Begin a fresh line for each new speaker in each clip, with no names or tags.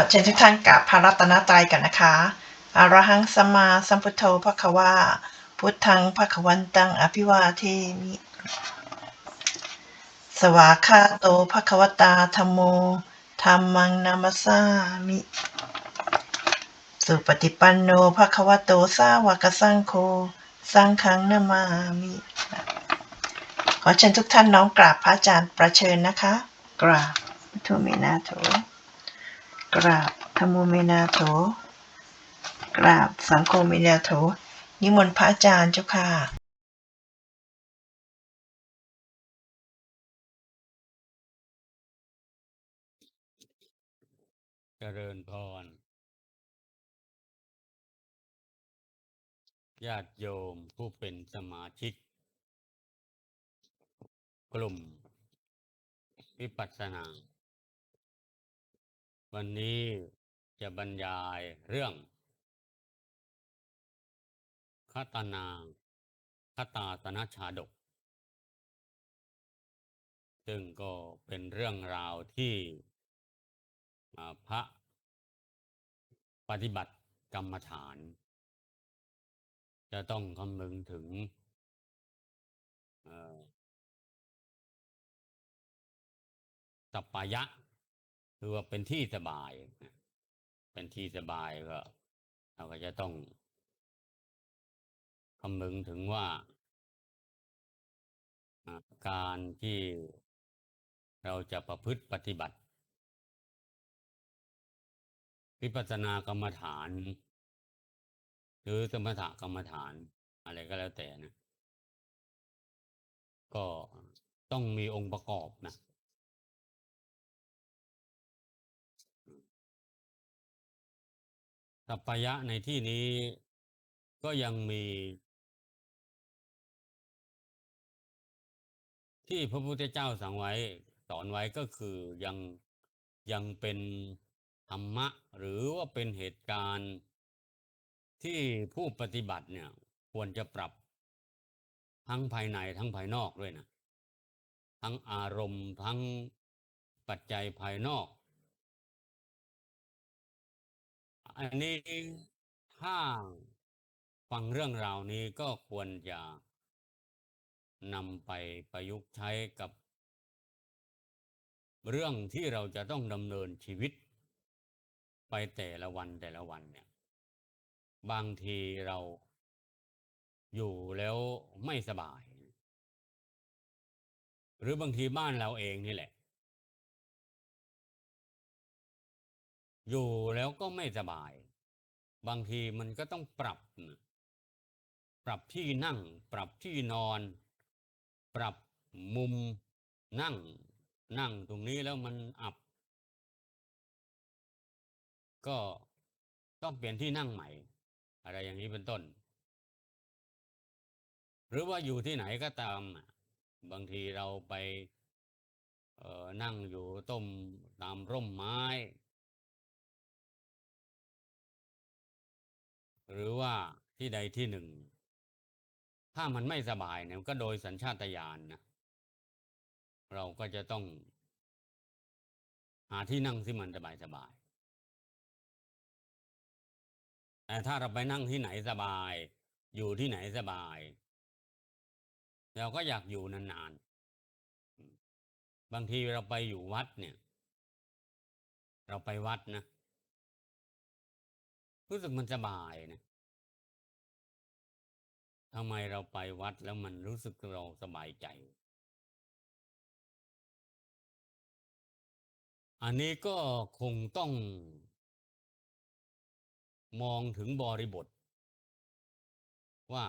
เชิญทุกท่านกราบพระรัตนตรัยกันนะคะอะระหังสัมมาสัมพุทโธภควาพุทธังภควันตังอภิวาเทมิสวากขาโตภควตาธัมโมธัมมังนามัสสามิสุปฏิปันโนภควโตสาวกสังโฆสังฆังนามามิขอเชิญทุกท่านน้อมกราบพระอาจารย์ประเชิญนะคะกราบพุทโธเมนาโถกราบธัมโมเมนาโถกราบสังโฆเมนาโถนิมนต์พระอาจารย์เจ้าค่ะ
เจริญพรญาติโยมผู้เป็นสมาชิกกลุ่มวิปัสสนาวันนี้จะบรรยายเรื่องคตนาคตาสนชาดกซึ่งก็เป็นเรื่องราวที่พระปฏิบัติกรรมฐานจะต้องคำนึงถึงสัปปายะคือว่าเป็นที่สบายเป็นที่สบายก็เราก็จะต้องคำนึงถึงว่าการที่เราจะประพฤติปฏิบัติวิปัสสนากรรมฐานหรือสมถกรรมฐานอะไรก็แล้วแต่นะก็ต้องมีองค์ประกอบนะสัปปายะในที่นี้ก็ยังมีที่พระพุทธเจ้าสั่งไว้สอนไว้ก็คือยังเป็นธรรมะหรือว่าเป็นเหตุการณ์ที่ผู้ปฏิบัติเนี่ยควรจะปรับทั้งภายในทั้งภายนอกด้วยนะทั้งอารมณ์ทั้งปัจจัยภายนอกอันนี้ถ้าฟังเรื่องราวนี้ก็ควรจะนำไปประยุกต์ใช้กับเรื่องที่เราจะต้องดำเนินชีวิตไปแต่ละวันแต่ละวันเนี่ยบางทีเราอยู่แล้วไม่สบายหรือบางทีบ้านเราเองนี่แหละอยู่แล้วก็ไม่สบายบางทีมันก็ต้องปรับที่นั่งปรับที่นอนปรับมุมนั่งตรงนี้แล้วมันอับก็ต้องเปลี่ยนที่นั่งใหม่อะไรอย่างนี้เป็นต้นหรือว่าอยู่ที่ไหนก็ตามบางทีเราไปนั่งอยู่ตามร่มไม้หรือว่าที่ใดที่หนึ่งถ้ามันไม่สบายเนี่ยก็โดยสัญชาตญาณนะเราก็จะต้องหาที่นั่งที่มันสบายแต่ถ้าเราไปนั่งที่ไหนสบายอยู่ที่ไหนสบายเราก็อยากอยู่นานๆบางทีเราไปอยู่วัดเนี่ยเราไปวัดนะรู้สึกมันสบายนะทำไมเราไปวัดแล้วมันรู้สึกเราสบายใจอันนี้ก็คงต้องมองถึงบริบทว่า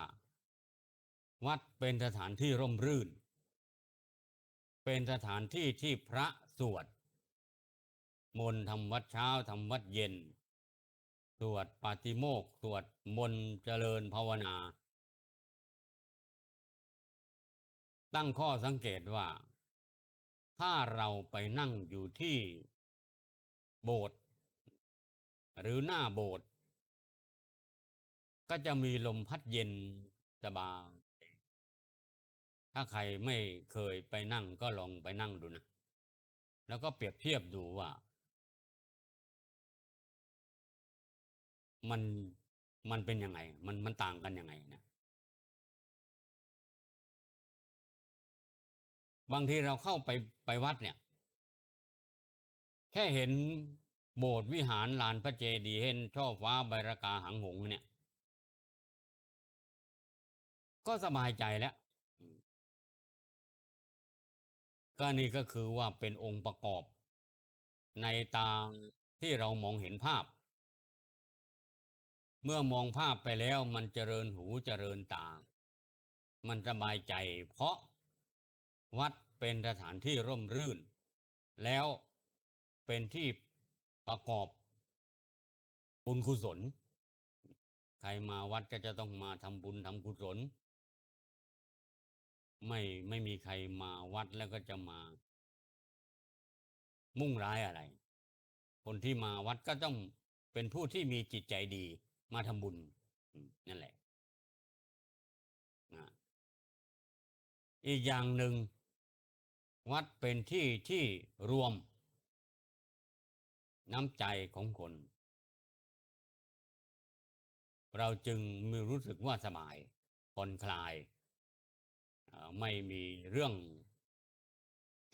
วัดเป็นสถานที่ร่มรื่นเป็นสถานที่ที่พระสวดมนต์ทำวัดเช้าทำวัดเย็นสวดปาติโมกข์สวดมนต์เจริญภาวนาตั้งข้อสังเกตว่าถ้าเราไปนั่งอยู่ที่โบสถ์หรือหน้าโบสถ์ก็จะมีลมพัดเย็นสบายถ้าใครไม่เคยไปนั่งก็ลองไปนั่งดูนะแล้วก็เปรียบเทียบดูว่า มันมันเป็นยังไงมันต่างกันยังไงนะบางทีเราเข้าไปวัดเนี่ยแค่เห็นโบสถ์วิหารลานพระเจดีย์เห็นช่อฟ้าใบรากาหางหงส์เนี่ยก็สบายใจแล้วก็นี่ก็คือว่าเป็นองค์ประกอบในตาที่เรามองเห็นภาพเมื่อมองภาพไปแล้วมันเจริญหูเจริญตามันสบายใจเพราะวัดเป็นสถานที่ร่มรื่นแล้วเป็นที่ประกอบบุญกุศลใครมาวัดก็จะต้องมาทำบุญทำกุศลไม่มีใครมาวัดแล้วก็จะมามุ่งร้ายอะไรคนที่มาวัดก็ต้องเป็นผู้ที่มีจิตใจดีมาทำบุญนั่นแหละอีกอย่างหนึ่งวัดเป็นที่ที่รวมน้ำใจของคนเราจึงมีรู้สึกว่าสบายผ่อนคลายไม่มีเรื่อง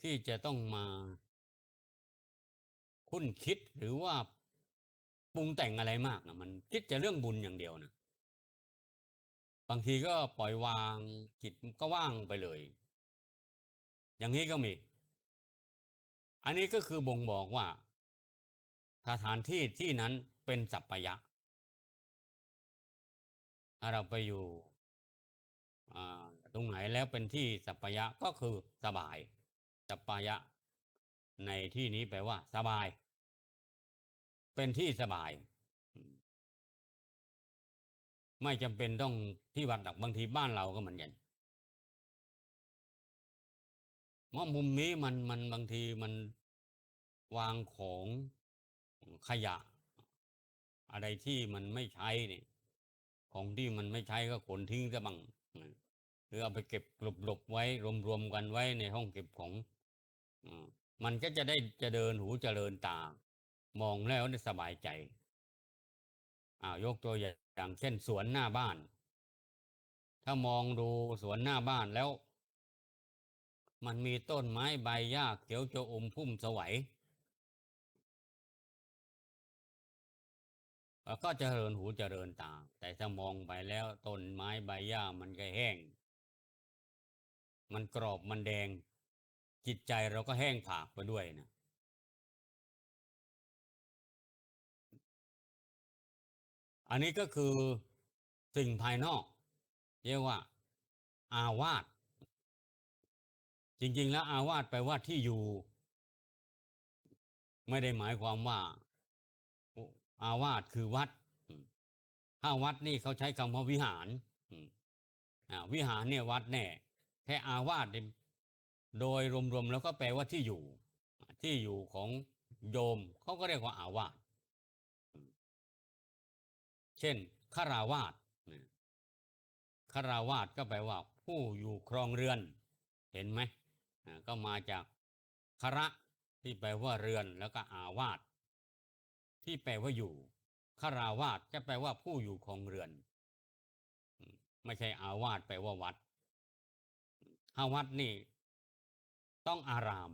ที่จะต้องมาคุ้นคิดหรือว่าปรุงแต่งอะไรมากนะมันคิดจะเรื่องบุญอย่างเดียวนะบางทีก็ปล่อยวางจิตก็ว่างไปเลยอย่างนี้ก็มีอันนี้ก็คือบ่งบอกว่าสถานที่ที่นั้นเป็นสัปปายะถ้าเราไปอยู่ตรงไหนแล้วเป็นที่สัปปายะก็คือสบายสัปปายะในที่นี้แปลว่าสบายเป็นที่สบายไม่จำเป็นต้องที่วัดหรอกบางทีบ้านเราก็เหมือนกันว่ามุมนี้มันบางทีมันวางของขยะอะไรที่มันไม่ใช้เนี่ยของที่มันไม่ใช้ก็ขนทิ้งซะบ้างหรือเอาไปเก็บหลบไว้รวมกันไว้ในห้องเก็บของมันก็จะได้จะเดินหูเจริญตามองแล้วได้สบายใจยกตัวอย่างเช่นสวนหน้าบ้านถ้ามองดูสวนหน้าบ้านแล้วมันมีต้นไม้ใบหญ้าเขียวชอุ่มพุ่มสวัยก็เจริญหูเจริญตาแต่ถ้ามองไปแล้วต้นไม้ใบหญ้ามันก็แห้งมันกรอบมันแดงจิตใจเราก็แห้งผากไปด้วยนะอันนี้ก็คือสิ่งภายนอกเรียกว่าอาวาสจริงๆแล้วอาวาสแปลว่าที่อยู่ไม่ได้หมายความว่าอาวาสคือวัดถ้าวัดนี่เขาใช้คำว่าวิหารวิหารเนี่ยวัดแน่แค่อาวาสโดยรวมๆแล้วก็แปลว่าที่อยู่ที่อยู่ของโยมเขาก็เรียกว่าอาวาสเช่นฆราวาสฆราวาสก็แปลว่าผู้อยู่ครองเรือนเห็นไหมก็มาจากคระที่แปลว่าเรือนแล้วก็อาวาสที่แปลว่าอยู่ฆราวาสจะแปลว่าผู้อยู่ครองเรือนไม่ใช่อาวาสแปลว่าวัดถ้าวัดนี่ต้องอาราม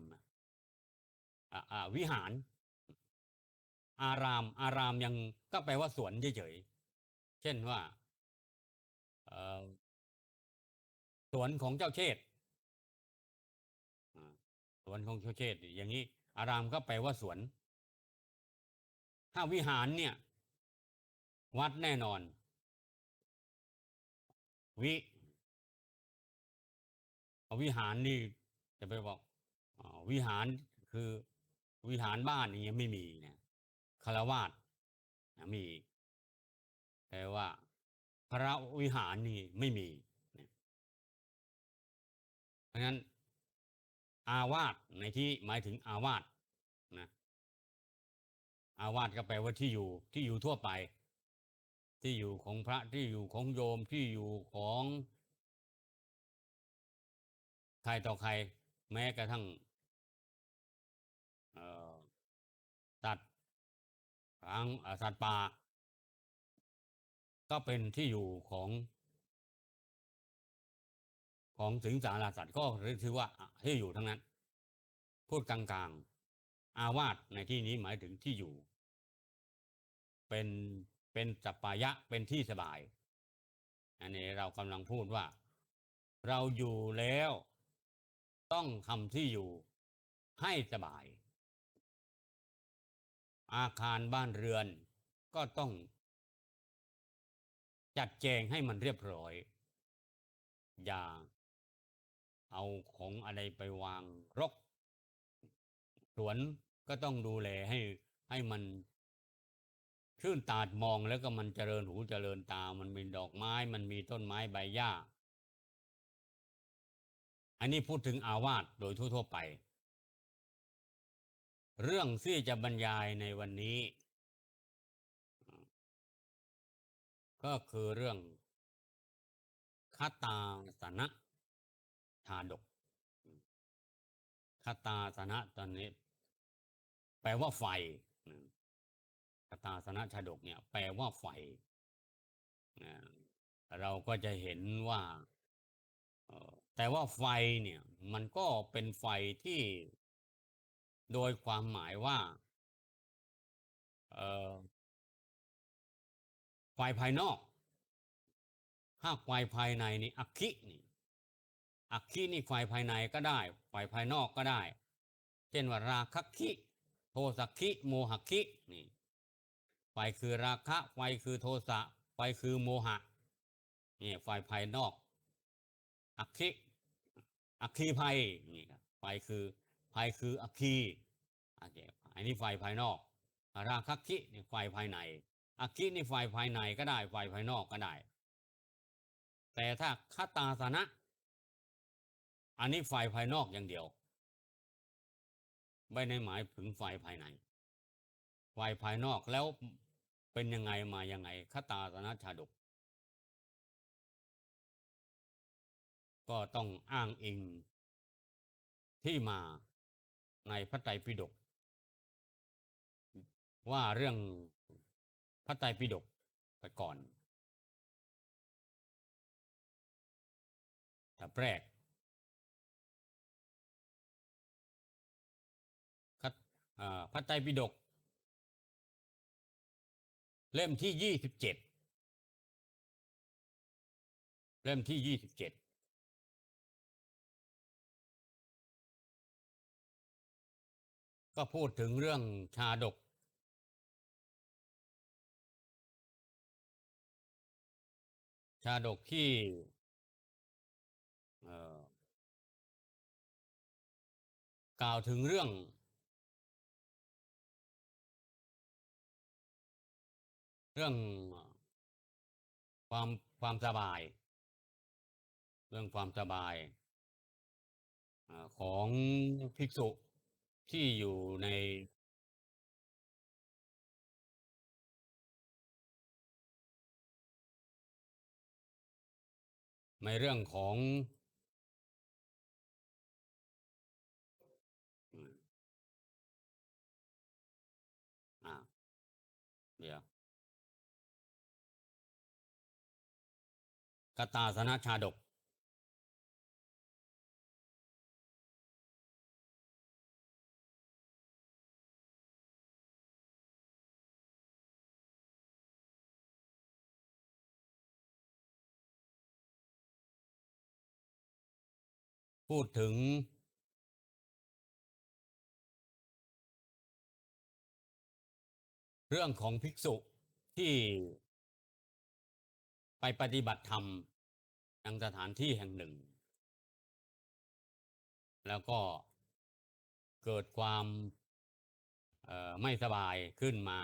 วิหารอารามยังก็แปลว่าสวนเฉยๆเช่นว่าสวนของเจ้าเชษฐ์สวนของเจ้าเชษฐ์อย่างนี้อารามก็แปลว่าสวนถ้าวิหารเนี่ยวัดแน่นอนวิวิหารนี่จะไปบอกวิหารคือวิหารบ้านอย่างเงี้ยไม่มีนะฆราวาสมีแต่ว่าพระวิหารนี่ไม่มีนะเพราะฉะนั้นอาวาสในที่หมายถึงอาวาสนะอาวาสก็แปลว่าที่อยู่ทั่วไปที่อยู่ของพระที่อยู่ของโยมที่อยู่ของใครต่อใครแม้กระทั่งเอ่อสัตว์ทางสัตว์ป่า ก็เป็นที่อยู่ของสิงสารสัตว์ก็ถือว่าที่อยู่ทั้งนั้น พูดกลางๆ อาวาสในที่นี้หมายถึงที่อยู่ เป็นสัปปายะเป็นที่สบาย อันนี้เรากำลังพูดว่า เราอยู่แล้วต้องทำที่อยู่ให้สบาย อาคารบ้านเรือนก็ต้องจัดแจงให้มันเรียบร้อย อย่าเอาของอะไรไปวางรก สวนก็ต้องดูแลให้มันชื่นตามองแล้วก็มันเจริญหูเจริญตา มันมีดอกไม้ มันมีต้นไม้ใบหญ้า อันนี้พูดถึงอาวาสโดยทั่วๆไป เรื่องที่จะบรรยายในวันนี้ ก็คือเรื่องคตาสนะชาดกคตาสนะตอนนี้ แปลว่าไฟคตาสนะชาดกเนี่ยแปลว่าไฟเราก็จะเห็นว่าแต่ว่าไฟเนี่ยมันก็เป็นไฟที่โดยความหมายว่าไฟภายนอกถ้าไฟภายในนี่อัคคินี่อัคคินี่ไฟภายในก็ได้ไฟภายนอกก็ได้เช่นว่าราคะคิโทสักคิโมหคินี่ไฟคือราคะไฟคือโทสะไฟคือโมหะนี่ไฟภายนอกอัคคิอัคคีภัยนี่ครับไฟคืออัคคีโอเคอันนี้ไฟภายนอกราคะคินี่ไฟภายในอัคคีนี่ไฟภายในก็ได้ไฟภายนอกก็ได้แต่ถ้าคตาสนะอันนี้ไฟภายนอกอย่างเดียวไม่ได้หมายถึงไฟภายในไฟภายนอกแล้วเป็นยังไงมายังไงคตาสนะชาดกก็ต้องอ้างอิงที่มาในพระไตรปิฎกว่าเรื่องพระไตรปิฎกไปก่อนแต่แรกพระไตรปิฎกเล่มที่27เล่มที่27ก็พูดถึงเรื่องชาดกที่กล่าวถึงเรื่องความสบายเรื่องความสบายของภิกษุที่อยู่ในเรื่องของเดี๋ยวกตาสนะชาดกพูดถึงเรื่องของภิกษุที่ไปปฏิบัติธรรมยังสถานที่แห่งหนึ่งแล้วก็เกิดความไม่สบายขึ้นมา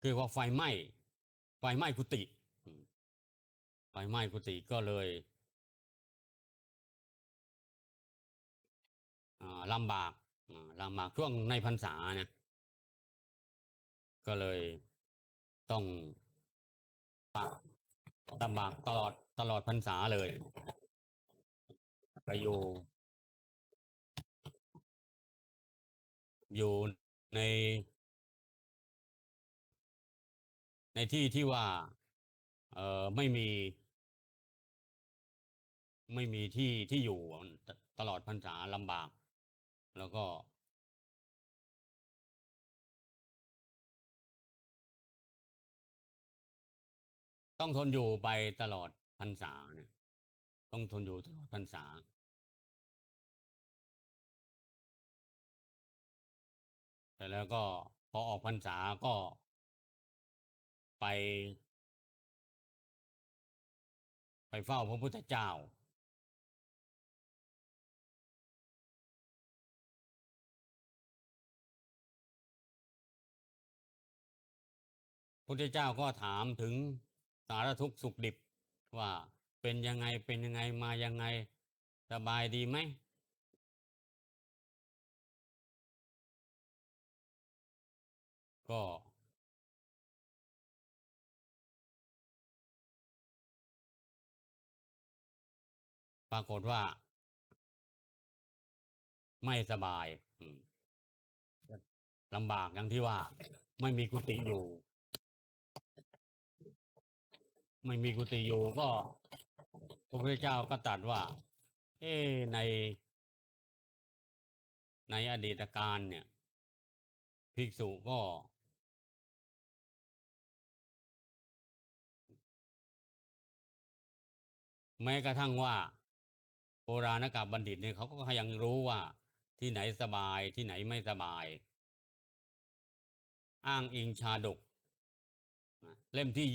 คือว่าไฟไหม้กุฏิไฟไหม้กุฏิก็เลยลำบากช่วงในพรรษานะก็เลยต้องลำบากตลอดพรรษาเลยไปอยู่ใน ในที่ที่ว่าไม่มีที่อยู่ตลอดพรรษาลำบาก แล้วก็ต้องทนอยู่ไปตลอดพรรษาเนี่ยต้องทนอยู่ตลอดพรรษาแต่แล้วก็พอออกพรรษาก็ไปเฝ้าพระพุทธเจ้าพุทธเจ้าก็ถามถึงสารทุกข์สุขดิบว่าเป็นยังไงมายังไงสบายดีไหมก็ปรากฏว่าไม่สบายลำบากอย่างที่ว่าไม่มีกุฏิอยู่ ไม่มีกุฏิอยู่ก็พระพุทธเจ้าก็ตรัสว่าในอดีตการเนี่ยภิกษุก็แม้กระทั่งว่าโบราณกบัณฑิตเนี่ยเขาก็ยังรู้ว่าที่ไหนสบายที่ไหนไม่สบายอ้างอิงชาดกเล่มที่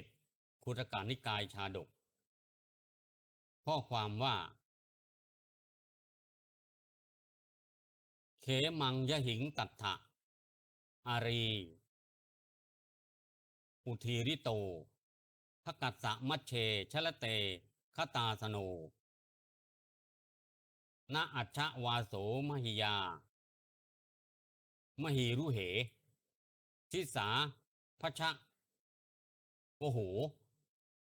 27คุตกนิกายชาดกข้อความว่าเขมังยหิงตัทธะอารีอุทีริโตภกัสสะมัชเชชละเตคตาสโนณอัจฉวาโสมหิยามหีรุเหทิสาพชะโอโห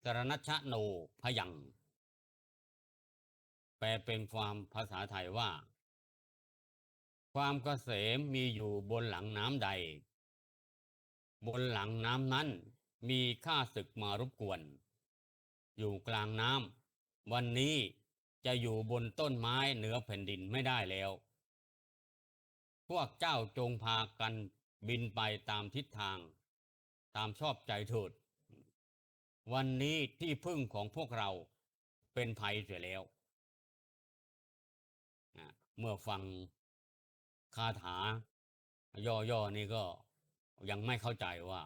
สรณชะโนพยังแปลเป็นความภาษาไทยว่าความเกษมมีอยู่บนหลังน้ำใดบนหลังน้ำนั้นมีข้าศึกมารบกวนอยู่กลางน้ำวันนี้จะอยู่บนต้นไม้เหนือแผ่นดินไม่ได้แล้วพวกเจ้าจงพากันบินไปตามทิศทางตามชอบใจเถิดวันนี้ที่พึ่งของพวกเราเป็นภัยเสียแล้วเมื่อฟังคาถาย่อๆนี่ก็ยังไม่เข้าใจว่า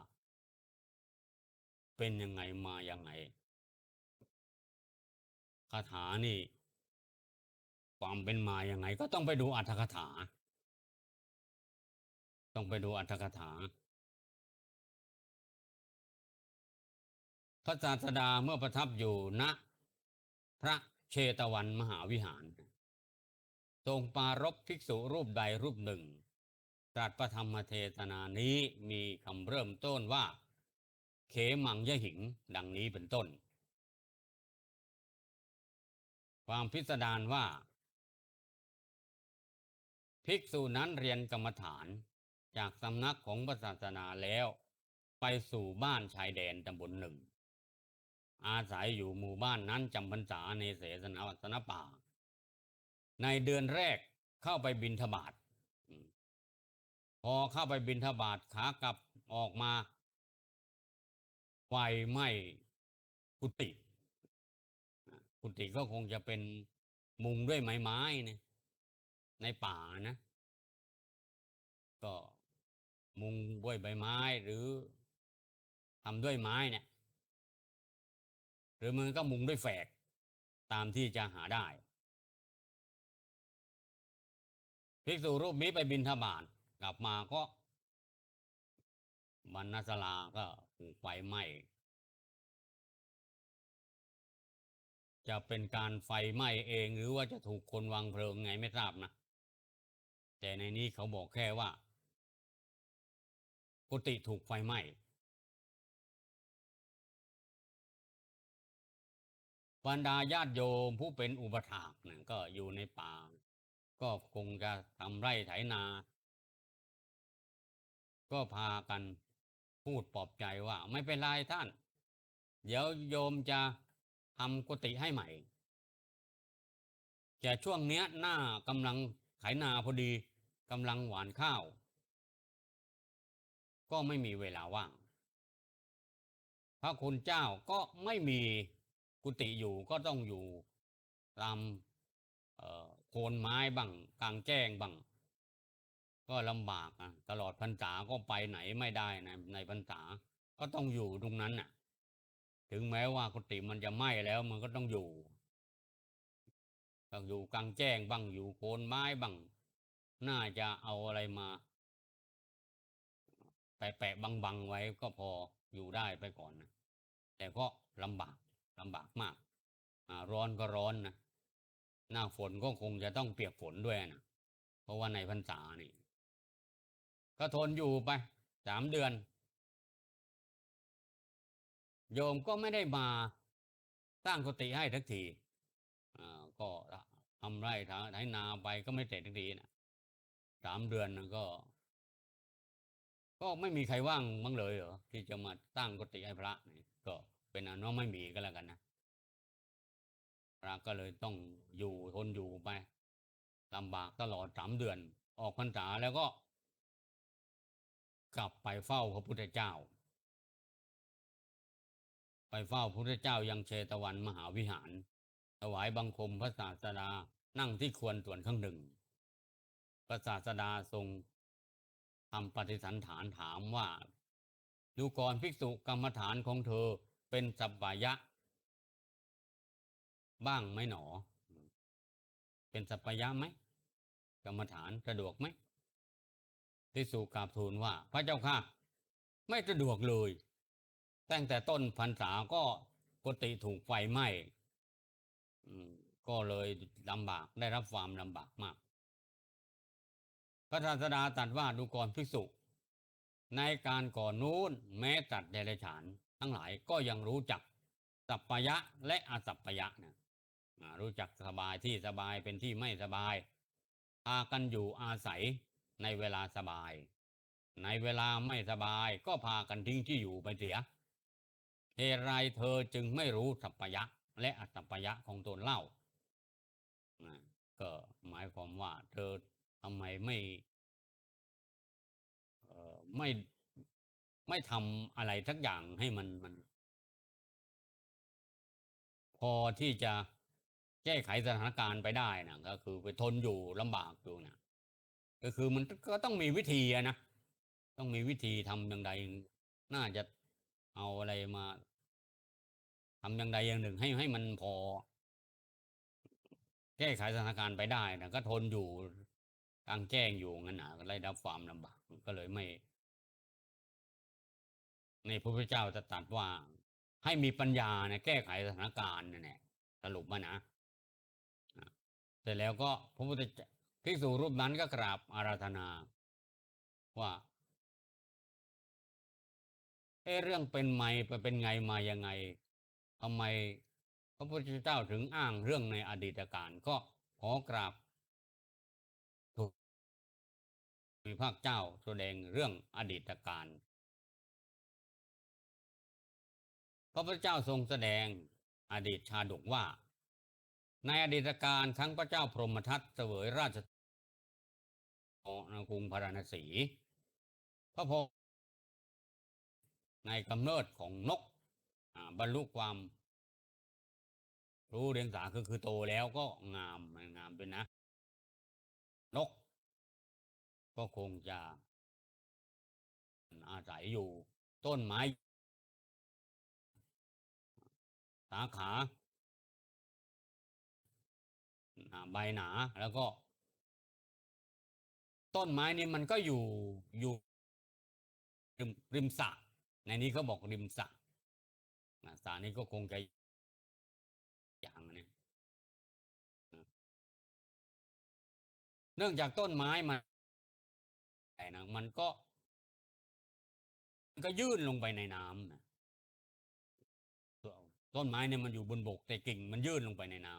เป็นยังไงมายังไงคาถานี่ความเป็นมายังไงก็ต้องไปดูอรรถกถาต้องไปดูอรรถกถาพระศาสดาเมื่อประทับอยู่ณพระเชตวันมหาวิหารทรงปรารภภิกษุรูปใดรูปหนึ่งตรัสพระธรรมเทศนานี้มีคำเริ่มต้นว่าเขมังยหิงดังนี้เป็นต้นความพิสดารว่าภิกษุนั้นเรียนกรรมฐานจากสำนักของพระศาสนาแล้วไปสู่บ้านชายแดนตำบลหนึ่งอาศัยอยู่หมู่บ้านนั้นจำพรรษาในเสนาสนะป่าในเดือนแรกเข้าไปบิณฑบาตพอเข้าไปบิณฑบาตขากลับออกมาไฟไหม้กุฏิกุฏิก็คงจะเป็นมุงด้วยไม้เนี่ยในป่านะก็มุงด้วยใบไม้หรือทำด้วยไม้เนี่ยหรือมันก็มุงด้วยแฝกตามที่จะหาได้ภิกษุรูปนี้ไปบิณฑบาตกลับมาก็บรรณศาลาก็ถูกไฟไหม้จะเป็นการไฟไหม้เองหรือว่าจะถูกคนวางเพลิงไงไม่ทราบนะแต่ในนี้เขาบอกแค่ว่ากุฏิถูกไฟไหม้บรรดาญาติโยมผู้เป็นอุปถากเนี่ยก็อยู่ในป่าก็คงจะทำไร่ไถนาก็พากัน พูดปลอบใจว่าไม่เป็นไรท่าน เดี๋ยวโยมจะทำกุฏิให้ใหม่แต่ช่วงเนี้ยหน้ากำลังไถนาพอดีกำลังหว่านข้าว ก็ไม่มีเวลาว่างพระคุณเจ้าก็ไม่มีกุฏิอยู่ก็ต้องอยู่ตามโคนไม้บ้างกลางแจ้งบ้างก็ลำบากตลอดพรรษาก็ไปไหนไม่ได้ในพรรษาก็ต้องอยู่ตรงนั้นน่ะ ถึงแม้ว่ากุฏิมันจะไหม้แล้วมันก็ต้องอยู่กลางแจ้งบ้างอยู่โคนไม้บ้างน่าจะเอาอะไรมาแปะบังไว้ก็พออยู่ได้ไปก่อนนะแต่ก็ลำบากมากร้อนก็ร้อนนะหน้าฝนก็คงจะต้องเปียกฝนด้วยนะเพราะว่าในพรรษานี่ก็ทนอยู่ไป3 เดือนโยมก็ไม่ได้มาสร้างกุฏิให้ทักทีก็ทำไร่ไถนาไปก็ไม่เสร็จทักทีนะ3 เดือนนะก็ไม่มีใครว่างบ้างเลยเหรอที่จะมาตั้งกุฏิให้พระนี่ก็เป็นอันว่าไม่มีก็แล้วกันนะพระก็เลยต้องอยู่ทนอยู่ไปลำบากตลอด3 เดือนออกพรรษาแล้วก็กลับไปเฝ้าพระพุทธเจ้าไปเฝ้าพระพุทธเจ้ายังเชตวันมหาวิหารถวายบังคมพระศาสดานั่งที่ควรส่วนข้างหนึ่งพระศาสดาทรงทำปฏิสันฐานถามว่าดูก่อนภิกษุกรรมฐานของเธอเป็นสัปปายะบ้างไหมหนอเป็นสัปปายะไหมกรรมฐานสะดวกไหมภิกษุกราบทูลว่าพระเจ้าค่ะไม่สะดวกเลยตั้งแต่ต้นพรรษาก็กุฏิถูกไฟไหม้ก็เลยลำบากได้รับความลำบากมากพระศาสดาตรัสว่าดูก่อนภิกษุในการก่อนนู้นแม้ตัดเดรัจฉานทั้งหลายก็ยังรู้จักสัปปายะและอสัปปายะนะรู้จักสบายที่สบายเป็นที่ไม่สบายพากันอยู่อาศัยในเวลาสบายในเวลาไม่สบายก็พากันทิ้งที่อยู่ไปเสียเหตุไรเธอจึงไม่รู้สัปปายะและอสัปปายะของตนเล่าก็หมายความว่าเธอทำไมไม่ไม่ทำอะไรสักอย่างให้มันพอที่จะแก้ไขสถานการณ์ไปได้นะก็คือไปทนอยู่ลำบากอยู่นะก็คือมันก็ต้องมีวิธีนะต้องมีวิธีทำอย่างใดน่าจะเอาอะไรมาทำอย่างใดอย่างหนึ่งให้มันพอแก้ไขสถานการณ์ไปได้นะก็ทนอยู่กลางแจ้งอยู่งั้นนะก็ได้รับความลำบากก็เลยไม่ในพระพุทธเจ้าจะตรัสว่าให้มีปัญญาแก้ไขสถานการณ์นั่นแหละสรุปมานะเสร็จแล้วก็พระพุทธเจ้าภิกษุรูปนั้นก็กราบอาราธนาว่าเรื่องเป็นไงมายังไงทำไมพระพุทธเจ้าถึงอ้างเรื่องในอดีตการก็ขอกราบถูกมีพระเจ้าแสดงเรื่องอดีตการพระพุทธเจ้าทรงแสดงอดีตชาดกว่าในอดีตการครั้งพระเจ้าพรหมทัตเสวยราชในกรุงพาราณสีพระโพในกำเนิดของนกบรรลุความรู้เรียงสาคือโตแล้วก็งามเป็นนะนกก็คงจะอาศัยอยู่ต้นไม้สาขาใบหนาแล้วก็ต้นไม้นี้มันก็อยู่ริมสระในนี้เขาบอกริมสระสระนี้ก็คงจะอย่างนี้เนื่องจากต้นไม้มันก็ยื่นลงไปในน้ำนะต้นไม้เนี่ยมันอยู่บนบกแต่กิ่งมันยื่นลงไปในน้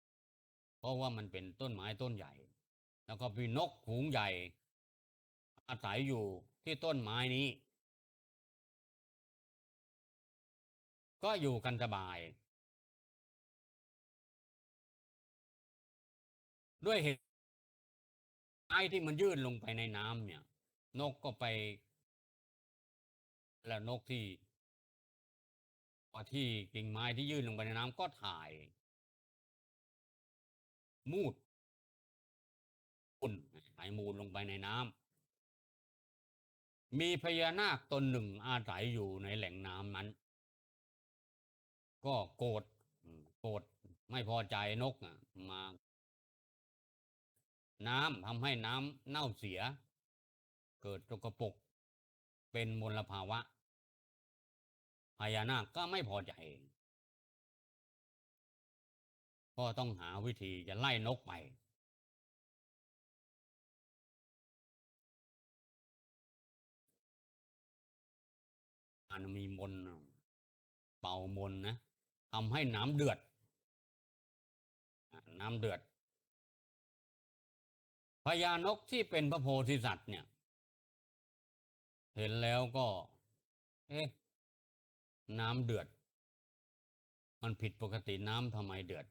ำเพราะว่ามันเป็นต้นไม้ต้นใหญ่แล้วก็มีนกฝูงใหญ่อาศัยอยู่ที่ต้นไม้นี้ ก็อยู่กันสบาย ด้วยเหตุไม้ที่มันยื่นลงไปในน้ำเนี่ย นกก็ไป แล้วนกที่กิ่งไม้ที่ยื่นลงไปในน้ำก็ถ่าย มูดถ่ายมูลลงไปในน้ำมีพญานาคตนหนึ่งอาศัยอยู่ในแหล่งน้ำนั้น ก็โกรธไม่พอใจนกมาน้ำทำให้น้ำเน่าเสีย เกิดสกปรกเป็นมลภาวะพญานาคก็ไม่พอใจ ก็ต้องหาวิธีจะไล่นกไปมันมีมนต์เป่ามนต์นะทำให้น้ำเดือดพญานกที่เป็นพระโพธิสัตว์เนี่ย เห็นแล้วก็ เอ๊ะ น้ำเดือด มันผิดปกติน้ำทำไมเดือด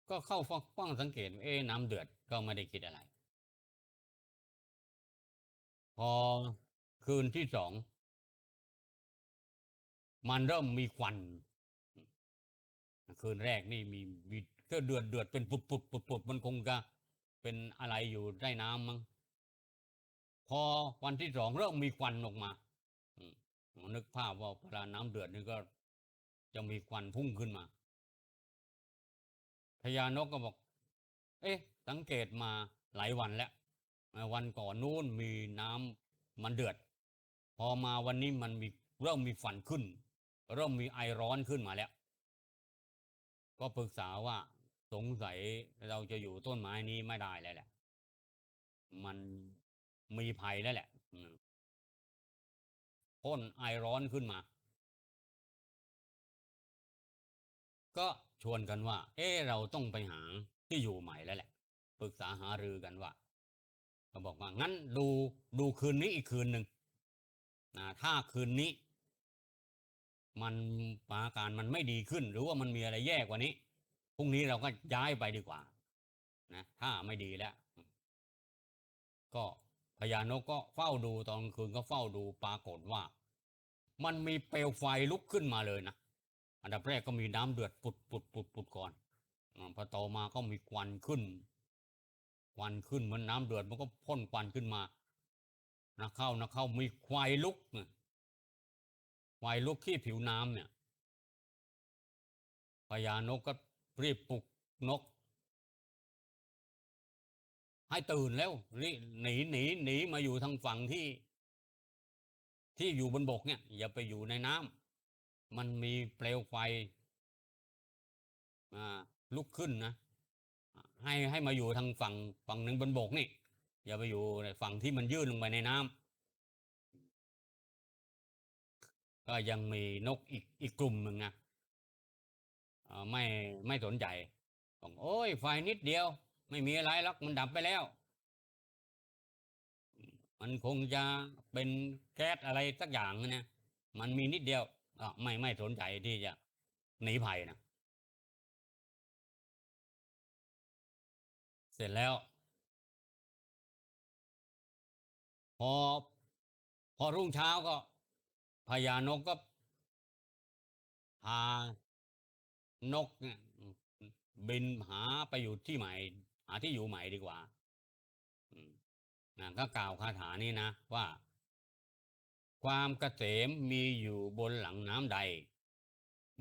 ก็เข้าฟังสังเกตน้ำเดือดก็ไม่ได้คิดอะไร พอคืนที่สอง มันเริ่มมีควัน คืนแรกนี่มีก็เดือดเป็นปุดมันคงจะเป็นอะไรอยู่ใต้น้ำมั้ง พอวันที่สองเริ่มมีควันออกมานึกภาพว่าเวลาน้ำเดือดนี่ก็จะมีควันพุ่งขึ้นมาพญานกก็บอก เอ๊ะ สังเกตมาหลายวันแล้ววันก่อนนู้นมีน้ำมันเดือด พอมาวันนี้มันเริ่มมีฟันขึ้น เริ่มมีไอร้อนขึ้นมาแล้ว ก็ปรึกษาว่าสงสัยเราจะอยู่ต้นไม้นี้ไม่ได้แล้วแหละ มันมีภัยแล้วแหละพ่นไอร้อนขึ้นมา ก็ชวนกันว่า เราต้องไปหาที่อยู่ใหม่แล้วแหละ ปรึกษาหารือกันว่า ก็บอกว่างั้นดูคืนนี้อีกคืนหนึ่งถ้าคืนนี้ มันอาการมันไม่ดีขึ้น หรือว่ามันมีอะไรแย่กว่านี้พรุ่งนี้เราก็ย้ายไปดีกว่านะถ้าไม่ดีแล้ว ก็พญานกก็เฝ้าดูตอนกลางคืนก็เฝ้าดูปรากฏว่า มันมีเปลวไฟลุกขึ้นมาเลยนะอันดับแรกก็มีน้ำเดือดปุดก่อนพอต่อมาก็มีควันขึ้นเหมือนน้ำเดือดมันก็พ่นควันขึ้นมานะเข้ามีไฟลุกที่ผิวน้ำเนี่ยพญานกก็รีบปลุกนก ให้ตื่นแล้วหนีมาอยู่ทางฝั่งที่อยู่บนบกเนี่ยอย่าไปอยู่ในน้ำมันมีเปลวไฟลุกขึ้นนะให้มาอยู่ทางฝั่งหนึ่งบนบกนี่อย่าไปอยู่ในฝั่งที่มันยื่นลงไปในน้ำก็ยังมีนกอีกกลุ่มหนึ่งนะไม่สนใจบอกโอ้ยไฟนิดเดียวไม่มีอะไรหรอกมันดับไปแล้วมันคงจะเป็นแก๊สอะไรสักอย่างนะมันมีนิดเดียวก็ไม่สนใจที่จะหนีภัยนะเสร็จแล้ว พอรุ่งเช้าก็พญานกก็พานกเนี่ยบินหาไปอยู่ที่ใหม่ หาที่อยู่ใหม่ดีกว่าก็กล่าวคาถานี้นะว่า ความเกษมมีอยู่บนหลังน้ำใด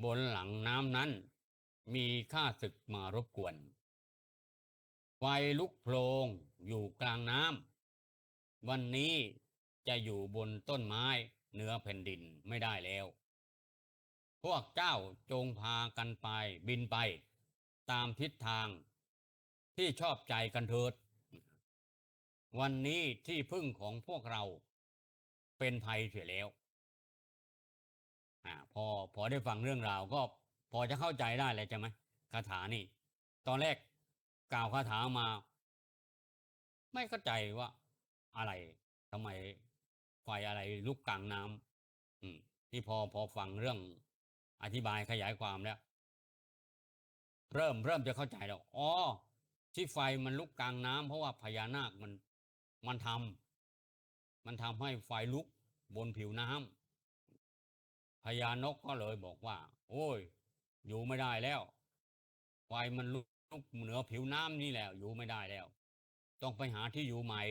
บนหลังน้ำนั้น มีข้าศึกมารบกวนไฟลุกโพลงอยู่กลางน้ำวันนี้จะอยู่บนต้นไม้เหนือแผ่นดินไม่ได้แล้ว พวกเจ้าจงพากันไปบินไป ตามทิศทางที่ชอบใจกันเถิด วันนี้ที่พึ่งของพวกเราเป็นภัยเสียแล้วพอได้ฟังเรื่องราวก็พอจะเข้าใจได้เลยใช่ไหมคาถานี่ตอนแรกกล่าวคาถามาไม่เข้าใจว่าอะไรทำไมไฟอะไรลุกกลางน้ำ ที่พอฟังเรื่องอธิบายขยายความแล้ว เริ่มจะเข้าใจแล้วอ๋อที่ไฟมันลุกกลางน้ำเพราะว่าพญานาคมันทมันทำให้ไฟลุกบนผิวน้ำพญานกก็เลยบอกว่า โอ้ย อยู่ไม่ได้แล้วไฟมันลุกเหนือผิวน้ำนี่แหละอยู่ไม่ได้แล้ว ต้องไปหาที่อยู่ใหม่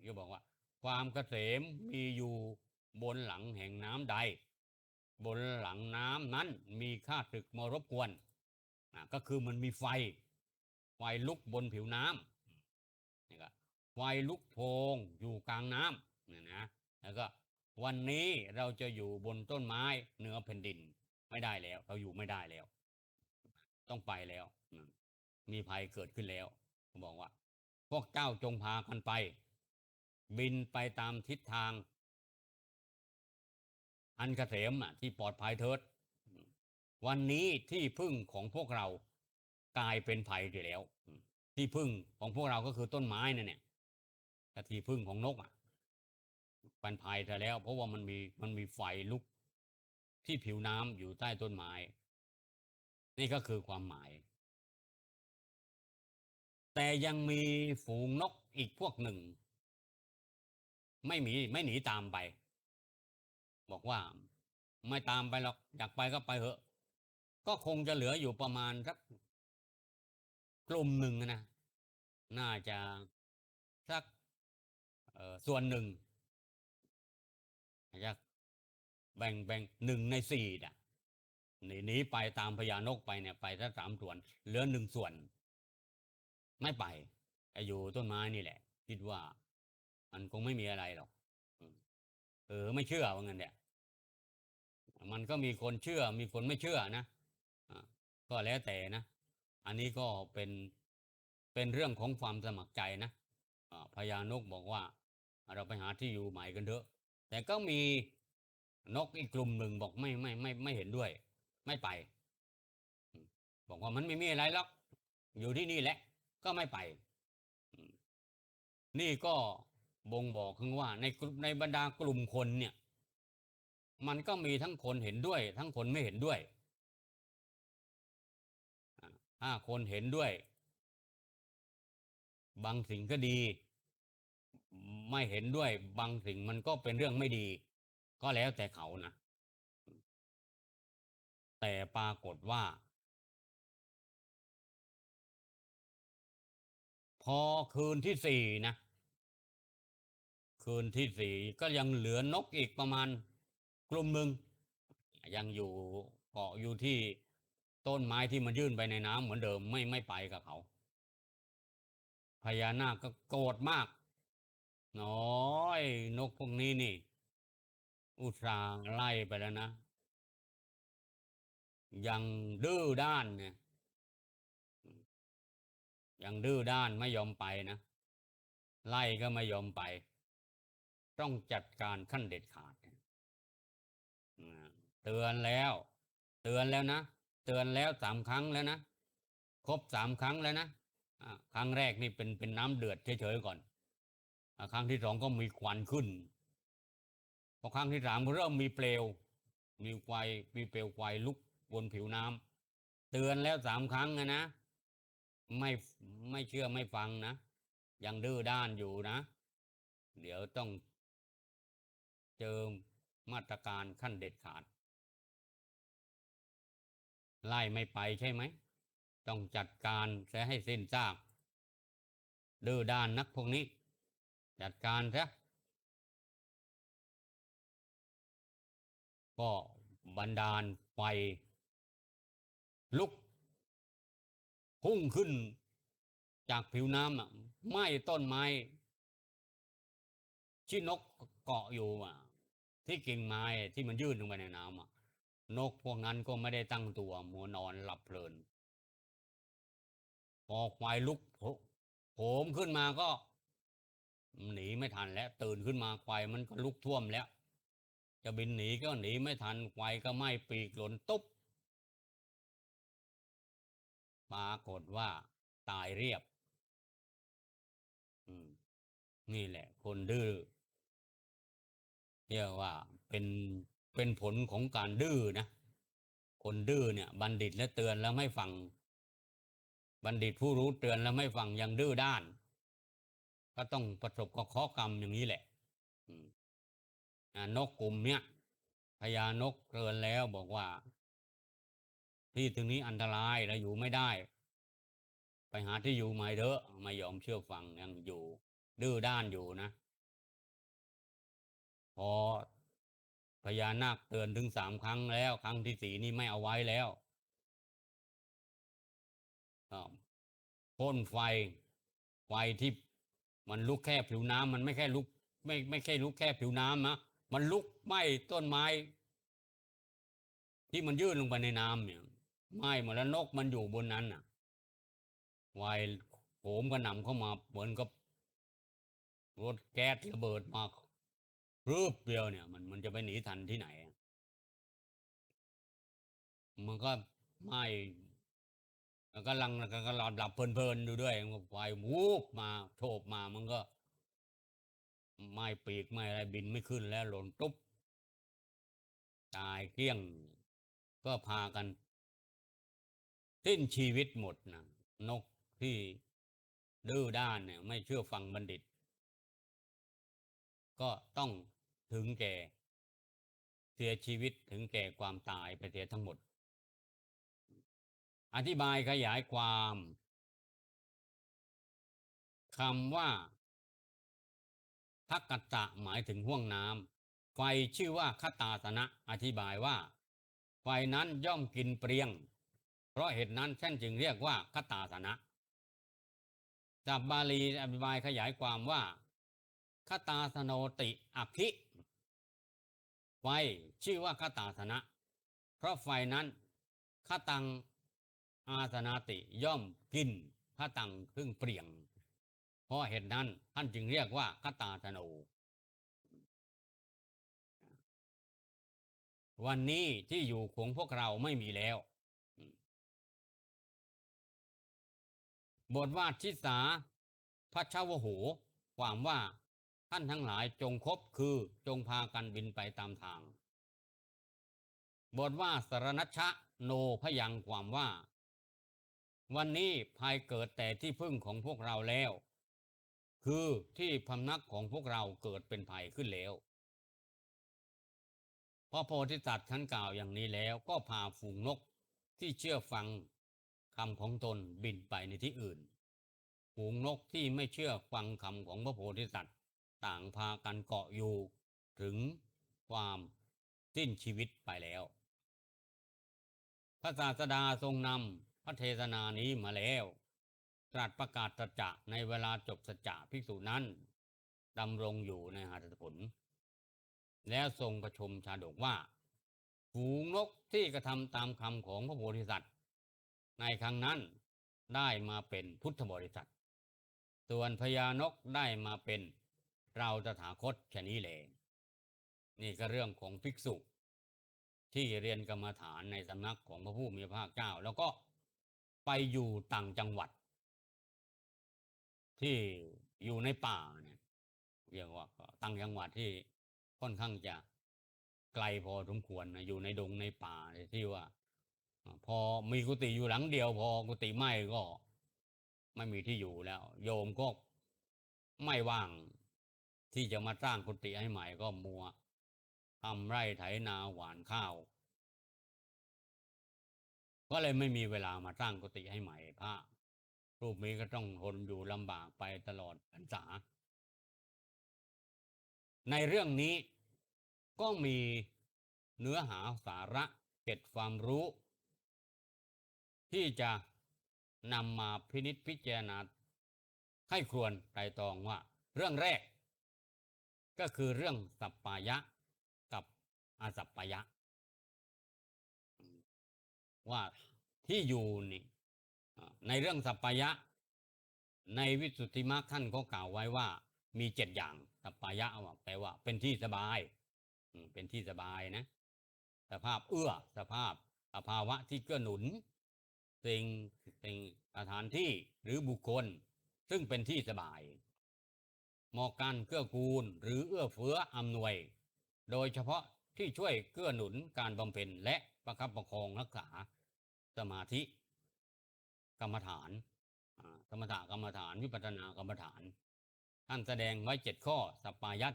ก็บอกว่า ความเกษมมีอยู่บนหลังแห่งน้ำใด บนหลังน้ำนั้นมีข้าศึกมารบกวนก็คือมันมีไฟลุกบนผิวน้ำนี่ก็ไฟลุกโพงอยู่กลางน้ำเนี่ยนะแล้วก็วันนี้เราจะอยู่บนต้นไม้เหนือแผ่นดินไม่ได้แล้วเราอยู่ไม่ได้แล้ว ต้องไปแล้วมีภัยเกิดขึ้นแล้วเขาบอกว่า พวกเจ้าจงพากันไป บินไปตามทิศทางอันเกษมที่ปลอดภัยเถิดวันนี้ที่พึ่งของพวกเรากลายเป็นภัยไปแล้วที่พึ่งของพวกเราก็คือต้นไม้นั่นเนี่ยแต่ที่พึ่งของนกเป็นภัยไปแล้ว เพราะว่ามันมีไฟลุกที่ผิวน้ำอยู่ใต้ต้นไม้นี่ก็คือความหมาย แต่ยังมีฝูงนกอีกพวกหนึ่งไม่หนีตามไป บอกว่าไม่ตามไปหรอกอยากไปก็ไปเถอะก็คงจะเหลืออยู่ประมาณสักกลุ่มหนึ่งนะน่าจะสักส่วนหนึ่งอาจจะแบ่ง1/4หนีไปตามพญานกไปเนี่ยไปสัก3 ส่วนเหลือ1 ส่วนไม่ไปอยู่ต้นไม้นี่แหละคิดว่ามันคงไม่มีอะไรหรอกไม่เชื่อว่างั้นเนี่ยมันก็มีคนเชื่อมีคนไม่เชื่อนะก็แล้วแต่นะอันนี้ก็เป็นเรื่องของความสมัครใจนะพญานกบอกว่าเราไปหาที่อยู่ใหม่กันเถอะแต่ก็มีนกอีกกลุ่มหนึ่งบอกไม่เห็นด้วยไม่ไปบอกว่ามันไม่มีอะไรหรอกอยู่ที่นี่แหละก็ไม่ไปนี่ก็บ่งบอกถึงว่าในบรรดากลุ่มคนเนี่ยมันก็มีทั้งคนเห็นด้วยทั้งคนไม่เห็นด้วยถ้าคนเห็นด้วยบางสิ่งก็ดีไม่เห็นด้วยบางสิ่งมันก็เป็นเรื่องไม่ดีก็แล้วแต่เขานะแต่ปรากฏว่าพอคืนที่4นะคืนที่4ก็ยังเหลือนกอีกประมาณกลุ่มหนึ่งยังอยู่เกาะอยู่ที่ต้นไม้ที่มันยื่นไปในน้ำเหมือนเดิมไม่ไปกับเขาพญานาคก็โกรธมากน้อยนกพวกนี้นี่อุตส่าห์ไล่ไปแล้วนะยังดื้อด้านเนี่ยยังดื้อด้านไม่ยอมไปนะไล่ก็ไม่ยอมไปต้องจัดการขั้นเด็ดขาดเตือนแล้วนะเตือนแล้ว3 ครั้งแล้วนะครบ3 ครั้งแล้วนะครั้งแรกนี่เป็นน้ำเดือดเฉยๆก่อนครั้งที่2ก็มีควันขึ้นพอครั้งที่3ก็เริ่มมีเปลวมีไฟมีเปลวไฟลุกบนผิวน้ำเตือนแล้ว3 ครั้งนะไม่ไม่เชื่อไม่ฟังนะยังดื้อด้านอยู่นะเดี๋ยวต้องเจอมาตรการขั้นเด็ดขาดไล่ไม่ไปใช่ไหมต้องจัดการซะให้สิ้นซากดื้อด้านนักพวกนี้จัดการซะก็บันดาลไฟลุกพุ่งขึ้นจากผิวน้ำไหม้ต้นไม้ที่นกเกาะอยู่ที่กิ่งไม้ที่มันยื่นลงไปในน้ำนกพวกนั้นก็ไม่ได้ตั้งตัวมัวนอนหลับเพลินพอไฟลุกโผล่ขึ้นมาก็หนีไม่ทันแล้วตื่นขึ้นมาไฟมันก็ลุกท่วมแล้วจะบินหนีก็หนีไม่ทันไฟก็ไหม้ปีกหล่นตุ๊บปรากฏว่าตายเรียบนี่แหละคนดื้อเรียกว่าเป็น เป็นผลของการดื้อนะคนดื้อเนี่ยบัณฑิตและเตือนแล้วไม่ฟังบัณฑิตผู้รู้เตือนแล้วไม่ฟังยังดื้อด้านก็ต้องประสบกับข้อกรรมอย่างนี้แหละนกกลุ่มเนี้ยพญานกเตือนแล้วบอกว่าที่ตรงนี้อันตรายเราอยู่ไม่ได้ไปหาที่อยู่ใหม่เถอะไม่ยอมเชื่อฟังยังอยู่ดื้อด้านอยู่นะพอพญานาคเตือนถึง3 ครั้งแล้วครั้งที่4นี่ไม่เอาไว้แล้วพ่นไฟที่มันลุกแค่ผิวน้ำมันไม่แค่ลุกไม่ใช่ลุกแค่ผิวน้ำนะมันลุกไหม้ต้นไม้ที่มันยื่นลงไปในน้ำเนี่ยไหม้หมดแล้วนกมันอยู่บนนั้นน่ะไฟโหมกระหน่ำเข้ามาเหมือนกับรถแก๊สระเบิดมารืบเดียวเนี่ยมันจะไปหนีทันที่ไหนมันก็ไหม้แล้วก็หลับเพลินๆดูด้วยไฟวูบมาโฉบมามันก็ไม่ปีกไม่อะไรบินไม่ขึ้นแล้วหล่นตุ๊บตายเกลี้ยงก็พากันสิ้นชีวิตหมดนะนกที่ดื้อด้านเนี่ยไม่เชื่อฟังบัณฑิตก็ต้องถึงแก่เสียชีวิตถึงแก่ความตายไปเสียทั้งหมดอธิบายขยายความคำว่าทักกัตตะหมายถึงห้วงน้ำไฟชื่อว่าคตาสนะอธิบายว่าไฟนั้นย่อมกินเปรียงเพราะเหตุนั้นท่านจึงเรียกว่าคตาสนะจากบาลีอธิบายขยายความว่าคตาสโนติอคิไฟชื่อว่าคตาสนะเพราะไฟนั้นคตังอาสนาติย่อมกินคตังครึ่งเปรียงเพราะเหตุนั้นท่านจึงเรียกว่าคตาสโนวันนี้ที่อยู่ของพวกเราไม่มีแล้วบทวาทชิสาพัชวโหความว่าท่านทั้งหลายจงคบคือจงพากันบินไปตามทางบทว่าสรณชะโนพยังความว่าวันนี้ภัยเกิดแต่ที่พึ่งของพวกเราแล้วคือที่พำนักของพวกเราเกิดเป็นภัยขึ้นแล้วพระโพธิสัตว์ท่านกล่าวอย่างนี้แล้วก็พาฝูงนกที่เชื่อฟังคำของตนบินไปในที่อื่นฝูงนกที่ไม่เชื่อฟังคำของพระโพธิสัตว์ต่างพากันเกาะอยู่ถึงความสิ้นชีวิตไปแล้วพระศาสดาทรงนำพระเทศนานี้มาแล้วตรัสประกาศสัจจะในเวลาจบสัจจะภิกษุนั้นดำรงอยู่ในหาฏผลแล้วทรงประชมชาดกว่าฝูงนกที่กระทำตามคำของพระโพธิสัตว์ในครั้งนั้นได้มาเป็นพุทธบริษัทส่วนพญานกได้มาเป็นเราตถาคตแค่นี้แหละนี่ก็เรื่องของภิกษุที่เรียนกรรมฐานในสำนักของพระผู้มีพระภาคเจ้าแล้วก็ไปอยู่ต่างจังหวัดที่อยู่ในป่าเนี่ยเรียกว่าต่างจังหวัดที่ค่อนข้างจะไกลพอสมควรนะอยู่ในดงในป่าที่ว่าพอมีกุฏิอยู่หลังเดียวพอกุฏิไหม้ก็ไม่มีที่อยู่แล้วโยมก็ไม่ว่างที่จะมาสร้างกุฏิให้ใหม่ก็มัวทำไร่ไถนาหว่านข้าวก็เลยไม่มีเวลามาสร้างกุฏิให้ใหม่พระรูปนี้ก็ต้องทนอยู่ลำบากไปตลอดพรรษาในเรื่องนี้ก็มีเนื้อหาสาระเก็บความรู้ที่จะนำมาพินิจพิจารณาให้ควรไตร่ตรองว่าเรื่องแรกก็คือเรื่องสัปปายะกับอสัปปายะว่าที่อยู่นี่ในเรื่องสัปปายะในวิสุทธิมรรคท่านก็กล่าวไว้ว่ามี7อย่างสัปปายะแปลว่าเป็นที่สบายเป็นที่สบายนะสภาพเอื้อสภาพสภาวะที่เกื้อหนุนสิ่งสถานที่หรือบุคคลซึ่งเป็นที่สบายเหมาะกันเกื้อกูลหรือเอื้อเฟื้ออำนวยโดยเฉพาะ ที่ช่วยเกื้อหนุนการบำเพ็ญและประคับประคองรักษาสมาธิกรรมฐานสมถกรรมฐานวิปัสสนากรรมฐานท่านแสดงไว้7 ข้อสัปปายะ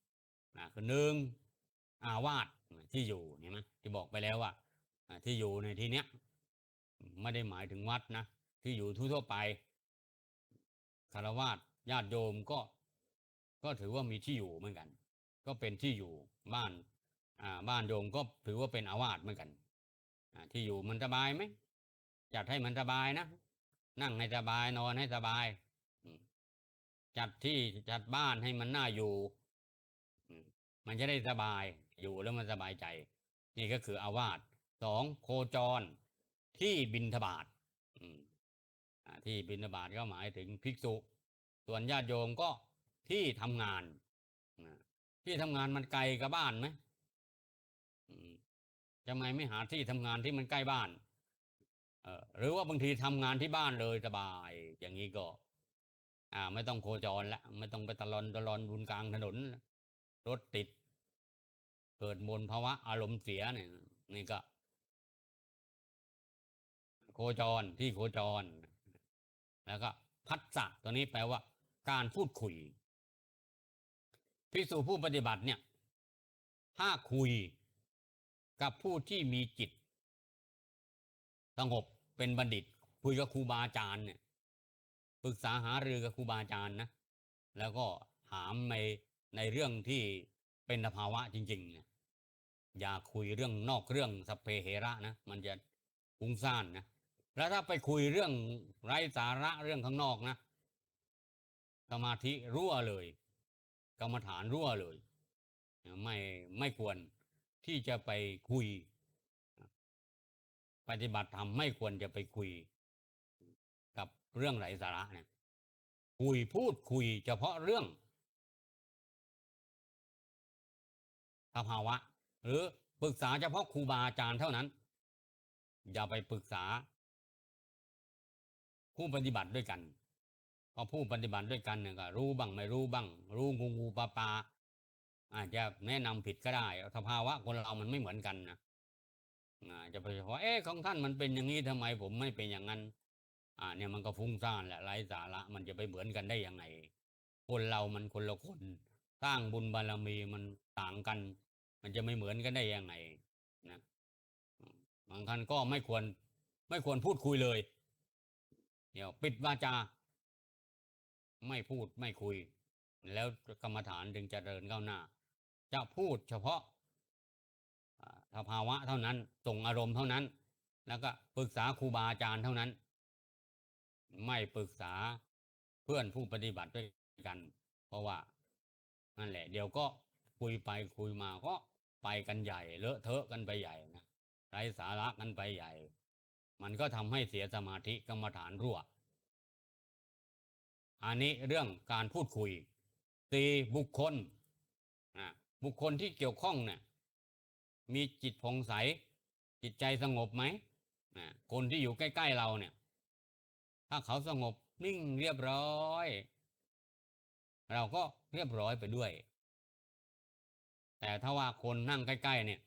7คือ1อาวาสที่อยู่เห็นไหมที่บอกไปแล้วว่าที่อยู่ในที่เนี้ยไม่ได้หมายถึงวัดนะที่อยู่ทั่วไปฆราวาสญาติโยมก็ถือว่ามีที่อยู่เหมือนกันก็เป็นที่อยู่บ้านบ้านโยมก็ถือว่าเป็นอาวาสเหมือนกันที่อยู่มันสบายไหมจัดให้มันสบายนะนั่งให้สบายนอนให้สบายจัดบ้านให้มันน่าอยู่มันจะได้สบายอยู่แล้วมันสบายใจนี่ก็คืออาวาส2โคจรที่บิณฑบาตที่บิณฑบาตก็หมายถึงภิกษุส่วนญาติโยมก็ที่ทำงานที่ทำงานมันไกลกับบ้านไหมทำไมไม่หาที่ทำงานที่มันใกล้บ้านหรือว่าบางทีทำงานที่บ้านเลยสบายอย่างนี้ก็ไม่ต้องโคจรแล้วไม่ต้องไปตะลอนบุญกลางถนนรถติดเกิดมลภาวะอารมณ์เสียเนี่ยนี่ก็โคจรที่โคจรแล้วก็พัสสะตัวนี้แปลว่าการพูดคุยภิกษุผู้ปฏิบัติเนี่ยถ้าคุยกับผู้ที่มีจิตสงบเป็นบัณฑิตคุยกับครูบาอาจารย์เนี่ยปรึกษาหารือกับครูบาอาจารย์นะแล้วก็ถามในเรื่องที่เป็นสภาวะจริงๆเนี่ยอย่าคุยเรื่องนอกเรื่องสัพเพเหระนะมันจะฟุ้งซ่านนะแล้วถ้าไปคุยเรื่องไร้สาระเรื่องข้างนอกนะสมาธิรั่วเลยกรรมฐานรั่วเลยไม่ควรที่จะไปคุยปฏิบัติธรรมไม่ควรจะไปคุยกับเรื่องไร้สาระเนี่ยพูดคุยเฉพาะเรื่องสภาวะหรือปรึกษาเฉพาะครูบาอาจารย์เท่านั้นอย่าไปปรึกษาผู้ปฏิบัติด้วยกันเพราะผู้ปฏิบัติด้วยกันเนี่ยก็รู้บ้างไม่รู้บ้างรู้งูปลาอาจจะแนะนำผิดก็ได้สภาวะคนเรามันไม่เหมือนกันนะจะไปว่าของท่านมันเป็นอย่างนี้ทำไมผมไม่เป็นอย่างนั้นเนี่ยมันก็ฟุ้งซ่านแหละไร้สาระมันจะไปเหมือนกันได้ยังไงคนเรามันคนละคนสร้างบุญบารมีมันต่างกันมันจะไม่เหมือนกันได้ยังไงนะบางท่านก็ไม่ควรพูดคุยเลยเดี๋ยวปิดวาจาไม่พูดไม่คุยแล้วกรรมฐานถึงจะเดินก้าวหน้าจะพูดเฉพาะสภาวะเท่านั้นส่งอารมณ์เท่านั้นแล้วก็ปรึกษาครูบาอาจารย์เท่านั้นไม่ปรึกษาเพื่อนผู้ปฏิบัติด้วยกันเพราะว่านั่นแหละเดี๋ยวก็คุยไปคุยมาก็ไปกันใหญ่เลอะเทอะกันไปใหญ่นะไร้สาระกันไปใหญ่มันก็ทำให้เสียสมาธิกรรมฐานรั่วอันนี้เรื่องการพูดคุย4บุคคลบุคคลที่เกี่ยวข้องเนี่ยมีจิตผ่องใสจิตใจสงบไหมคนที่อยู่ใกล้ๆเราเนี่ยถ้าเขาสงบนิ่งเรียบร้อยเราก็เรียบร้อยไปด้วยแต่ถ้าว่าคนนั่งใกล้ๆเนี่ย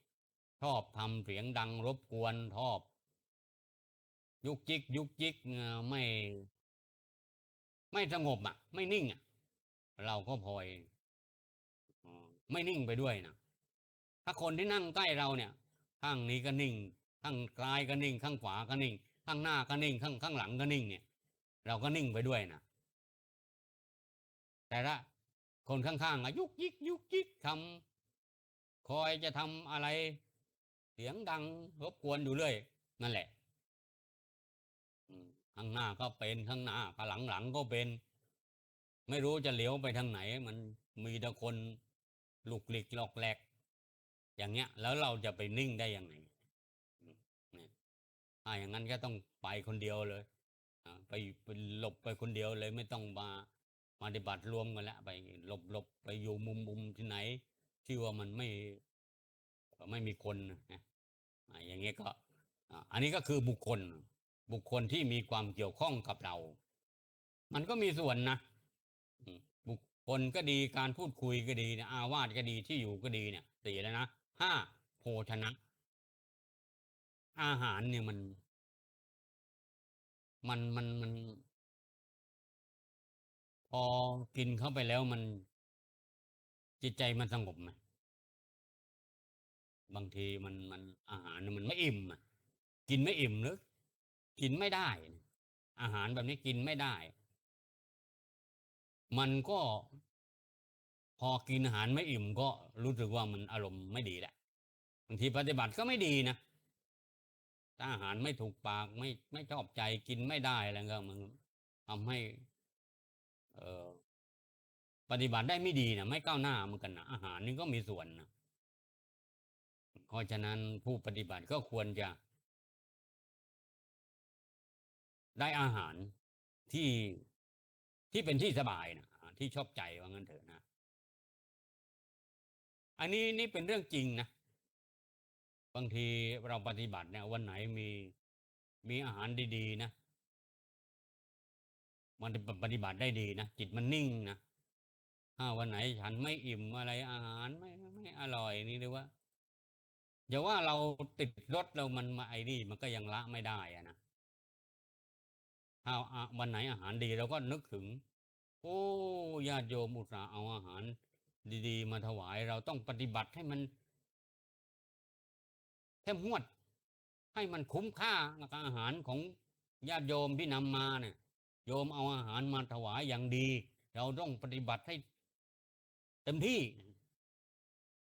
ชอบทำเสียงดังรบกวนชอบยุกยิกไม่สงบไม่นิ่งเราก็พลอยไม่นิ่งไปด้วยนะถ้าคนที่นั่งใกล้เราเนี่ยข้างนี้ก็นิ่งข้างซ้ายก็นิ่งข้างขวาก็นิ่งข้างหน้าก็นิ่งข้างหลังก็นิ่งเนี่ยเราก็นิ่งไปด้วยนะแต่ละคนข้างๆยุกยิกทำคอยจะทำอะไรเสียงดังรบกวนอยู่เรื่อยนั่นแหละข้างหน้าก็เป็นข้างหน้าข้างหลังก็เป็นไม่รู้จะเลี้ยวไปทางไหนมันมีแต่คนลุกหลิกหลอกแหลกอย่างเงี้ยแล้วเราจะไปนิ่งได้ยังไงอย่างนั้นก็ต้องไปคนเดียวเลยไปหลบไปคนเดียวเลยไม่ต้องมาปฏิบัติรวมกันแล้วไปหลบไปอยู่มุมที่ไหนที่ว่ามันไม่มีคนนะอย่างเงี้ยก็อันนี้ก็คือบุคคลที่มีความเกี่ยวข้องกับเรามันก็มีส่วนนะบุคคลก็ดีการพูดคุยก็ดีเนี่ยอาวาสก็ดีที่อยู่ก็ดีเนี่ย4แล้วนะ ห้าโภชนะ อาหารเนี่ยมันพอกินเข้าไปแล้วมันจิตใจมันสงบไหมบางทีมันอาหารเนี่ยมันไม่อิ่มอะกินไม่อิ่มหรือกินไม่ได้อาหารแบบนี้กินไม่ได้มันก็พอกินอาหารไม่อิ่มก็รู้สึกว่ามันอารมณ์ไม่ดีแหละบางทีปฏิบัติก็ไม่ดีนะถ้าอาหารไม่ถูกปากไม่ชอบใจกินไม่ได้อะไรก็มันทำให้เอ่อปฏิบัติได้ไม่ดีนะไม่ก้าวหน้าเหมือนกันนะอาหารนี่ก็มีส่วนนะเพราะฉะนั้นผู้ปฏิบัติก็ควรจะได้อาหารที่ที่เป็นที่สบายนะที่ชอบใจว่างั้นเถอะนะอันนี้นี่เป็นเรื่องจริงนะบางทีเราปฏิบัติเนี่ยวันไหนมีอาหารดีๆนะมันปฏิบัติได้ดีนะจิตมันนิ่งนะถ้าวันไหนฉันไม่อิ่มอะไรอาหารไม่อร่อยนี่หรือว่าอย่าว่าเราติดรสเรามันมาไอ้นี่มันก็ยังละไม่ได้อะนะถ้าวันไหนอาหารดีเราก็นึกถึงโอ้ญาติโยมอุตส่าห์เอาอาหารดีๆมาถวายเราต้องปฏิบัติให้มันเข้มงวดให้มันคุ้มค่ากับอาหารของญาติโยมที่นำมาเนี่ยโยมเอาอาหารมาถวายอย่างดีเราต้องปฏิบัติให้เต็มที่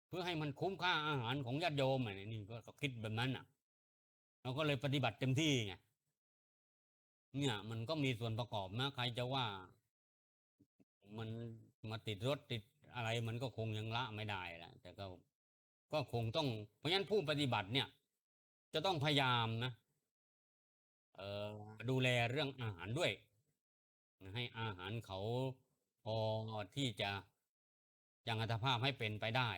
เพื่อให้มันคุ้มค่าอาหารของญาติโยมนี่ก็คิดแบบนั้นอ่ะเราก็เลยปฏิบัติเต็มที่ไงเนี่ยมันก็มีส่วนประกอบนะใครจะว่ามันมาติดรถติดอะไรมันก็คงยังละไม่ได้แหละแต่ก็คงต้องเพราะฉะนั้นผู้ปฏิบัติเนี่ยจะต้องพยายามนะเอ่อดูแลเรื่องอาหารด้วยให้อาหารเขาพอที่จะยังอัตภาพให้เป็นไปได้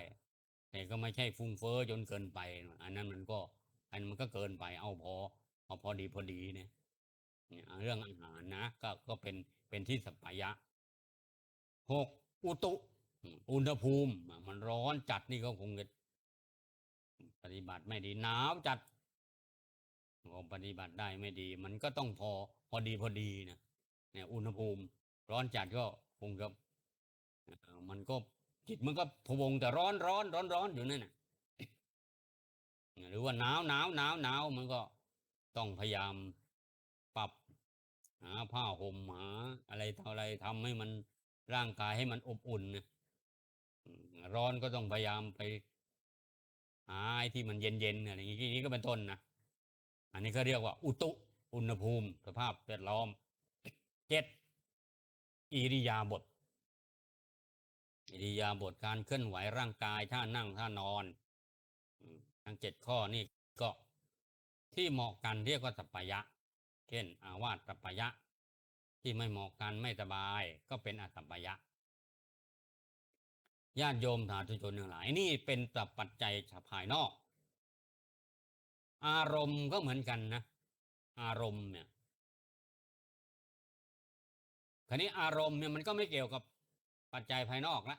แต่ก็ไม่ใช่ฟุ้งเฟ้อจนเกินไปอันนั้นมันก็เกินไปเอาพอดีพอดีเนี่ยเรื่องอาหารนะก็เป็นที่สัปปายะหกอุตุอุณหภูมิมันร้อนจัดนี่ก็คงจะปฏิบัติไม่ดีหนาวจัดก็ปฏิบัติได้ไม่ดีมันก็ต้องพอดีนะเนี่ยอุณหภูมิร้อนจัดก็คงจะมันก็จิตมันก็พะวงแต่ร้อนอยู่นั่นน่ะหรือว่าหนาวมันก็ต้องพยายามปรับหาผ้าห่มหาอะไรเท่าไรทำให้มันร่างกายให้มันอบอุ่นนะร้อนก็ต้องพยายามไปหาไอ้ที่มันเย็นอะไรอย่างนี้ก็เป็นต้นนะอันนี้ก็เรียกว่าอุตุอุณหภูมิสภาพแวดล้อมเจ็ดอิริยาบถอิริยาบถการเคลื่อนไหวร่างกายท่านั่งท่านอนทั้งเจ็ดข้อนี่ก็ที่เหมาะกันเรียกว่าสัปปายะเช่นอาวาสสัปปายะที่ไม่เหมาะกันไม่สบายก็เป็นอสัปปายะญาติโยมสาธุชนทั้งหลายนี่เป็นปัจจัยภายนอกอารมณ์ก็เหมือนกันนะอารมณ์เนี่ยคราวนี้อารมณ์เนี่ยมันก็ไม่เกี่ยวกับปัจจัยภายนอกละ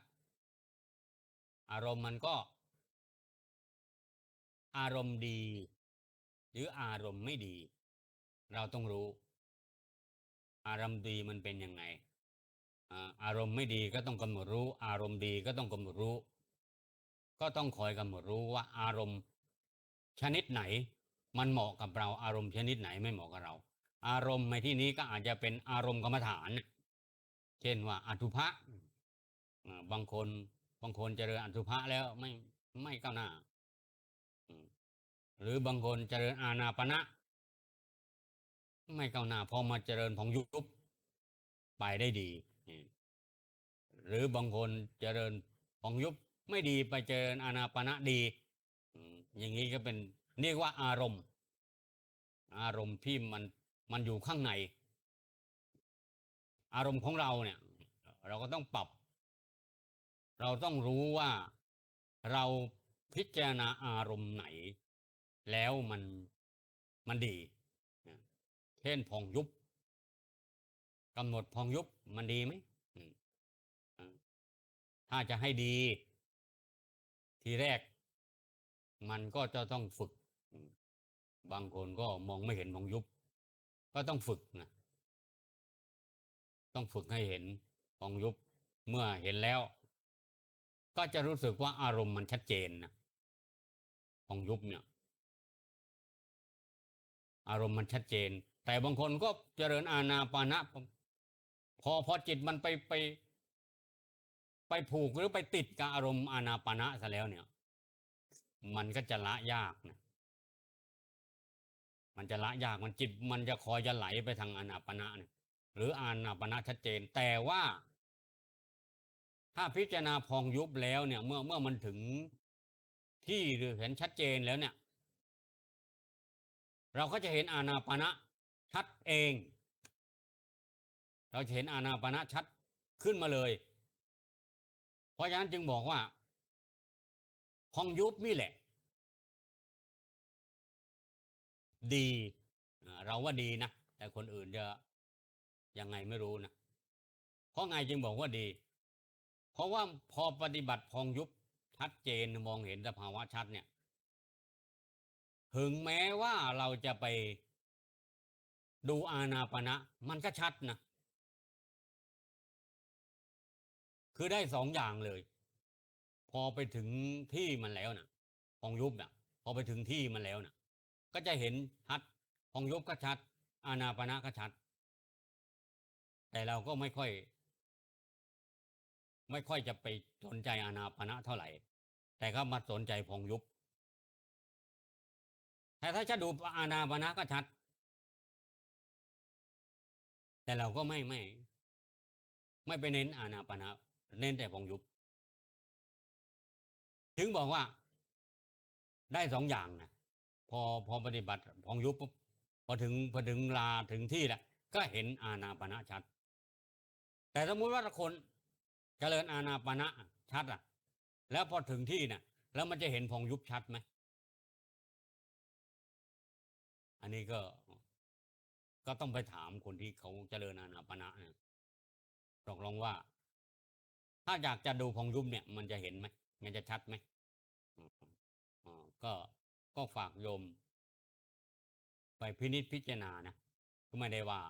อารมณ์มันก็อารมณ์ดีหรืออารมณ์ไม่ดีเราต้องรู้อารมณ์ดีมันเป็นยังไงอารมณ์ไม่ดีก็ต้องกำหนดรู้อารมณ์ดีก็ต้องกำหนดรู้ก็ต้องคอยกำหนดรู้ว่าอารมณ์ชนิดไหนมันเหมาะกับเราอารมณ์ชนิดไหนไม่เหมาะกับเราอารมณ์ในที่นี้ก็อาจจะเป็นอารมณ์กรรมฐานเช่นว่าอสุภะบางคนเจริญอสุภะแล้วไม่ก้าวหน้าหรือบางคนเจริญอานาปณะไม่ก้าวหน้าพอมาเจริญของยุบไปได้ดีหรือบางคนเจริญของยุบไม่ดีไปเจริญอานาปณะดีอย่างนี้ก็เป็นเรียกว่าอารมณ์ที่มันอยู่ข้างในอารมณ์ของเราเนี่ยเราก็ต้องปรับเราต้องรู้ว่าเราพิจารณาอารมณ์ไหนแล้วมันดีเช่นพองยุบกำหนดพองยุบมันดีไหมถ้าจะให้ดีทีแรก มันก็จะต้องฝึกบางคนก็มองไม่เห็นพองยุบก็ต้องฝึกนะต้องฝึกให้เห็นพองยุบเมื่อเห็นแล้ว ก็จะรู้สึกว่าอารมณ์มันชัดเจนนะพองยุบเนี่ยอารมณ์มันชัดเจนแต่บางคนก็เจริญอานาปานะพอจิตมันไปผูกหรือไปติดกับอารมณ์อานาปานะซะแล้วเนี่ยมันก็จะละยากนะมันจะละยากมันจิตมันจะคอยจะไหลไปทางอานาปานะเนี่ยหรืออานาปานะชัดเจนแต่ว่าถ้าพิจารณาพองยุบแล้วเนี่ยเมื่อมันถึงที่หรือเห็นชัดเจนแล้วเนี่ยเราก็จะเห็นอานาปานะชัดเอง เราจะเห็นอานาปานะชัดขึ้นมาเลย เพราะฉะนั้นจึงบอกว่าพองยุบนี่แหละ ดีเราว่าดีนะแต่คนอื่นจะยังไงไม่รู้นะเพราะไงจึงบอกว่าดี เพราะว่าพอปฏิบัติพองยุบชัดเจนมองเห็นสภาวะชัดเนี่ยถึงแม้ว่าเราจะไปดูอานาปานะมันก็ชัดนะคือได้สองอย่างเลย พอไปถึงที่มันแล้วนะพองยุบน่ะพอไปถึงที่มันแล้วนะก็จะเห็นชัดพองยุบก็ชัดอานาปานะก็ชัดแต่เราก็ไม่ค่อยจะไปสนใจอานาปานะเท่าไหร่แต่ก็มาสนใจพองยุบแต่ถ้าจะดูอานาปานะก็ชัดแต่เราก็ไม่ไปเน้นอานาปานะเน้นแต่พองยุบถึงบอกว่าได้สองอย่างนะพอปฏิบัติพองยุบปุ๊บพอถึงลาถึงที่แล้วก็เห็นอานาปานะชัดแต่สมมุติว่าคนเจริญอานาปานะชัดอ่ะแล้วพอถึงที่น่ะแล้วมันจะเห็นพองยุบชัดไหมอันนี้ก็ต้องไปถามคนที่เขาเจริญอานาปานะนะลองว่าถ้าอยากจะดูพองยุบเนี่ยมันจะเห็นไหมมันจะชัดไหมก็ฝากโยมไปพินิจพิจารณานะก็ไม่ได้ว่า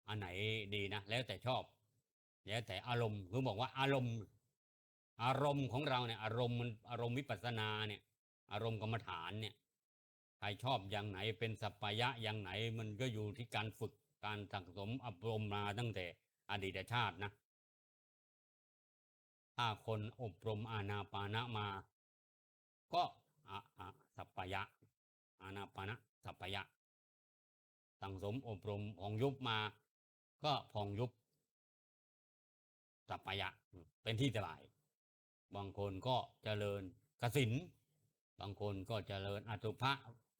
อันไหนดีนะแล้วแต่ชอบแล้วแต่อารมณ์คือบอกว่าอารมณ์ของเราเนี่ยอารมณ์มันอารมณ์วิปัสสนาเนี่ยอารมณ์กรรมฐานเนี่ยใครชอบอย่างไหนเป็นสัปปายะอย่างไหนมันก็อยู่ที่การฝึกการสั่งสมอบรมมาตั้งแต่อดีตชาตินะถ้าคนอบรมอานาปานะมาก็สัปปายะอานาปานะสัปปายะสั่งสมอบรมพองยุบมาก็พองยุบสัปปายะเป็นที่สบายบางคนก็เจริญกสินบางคนก็เจริญอสุภะ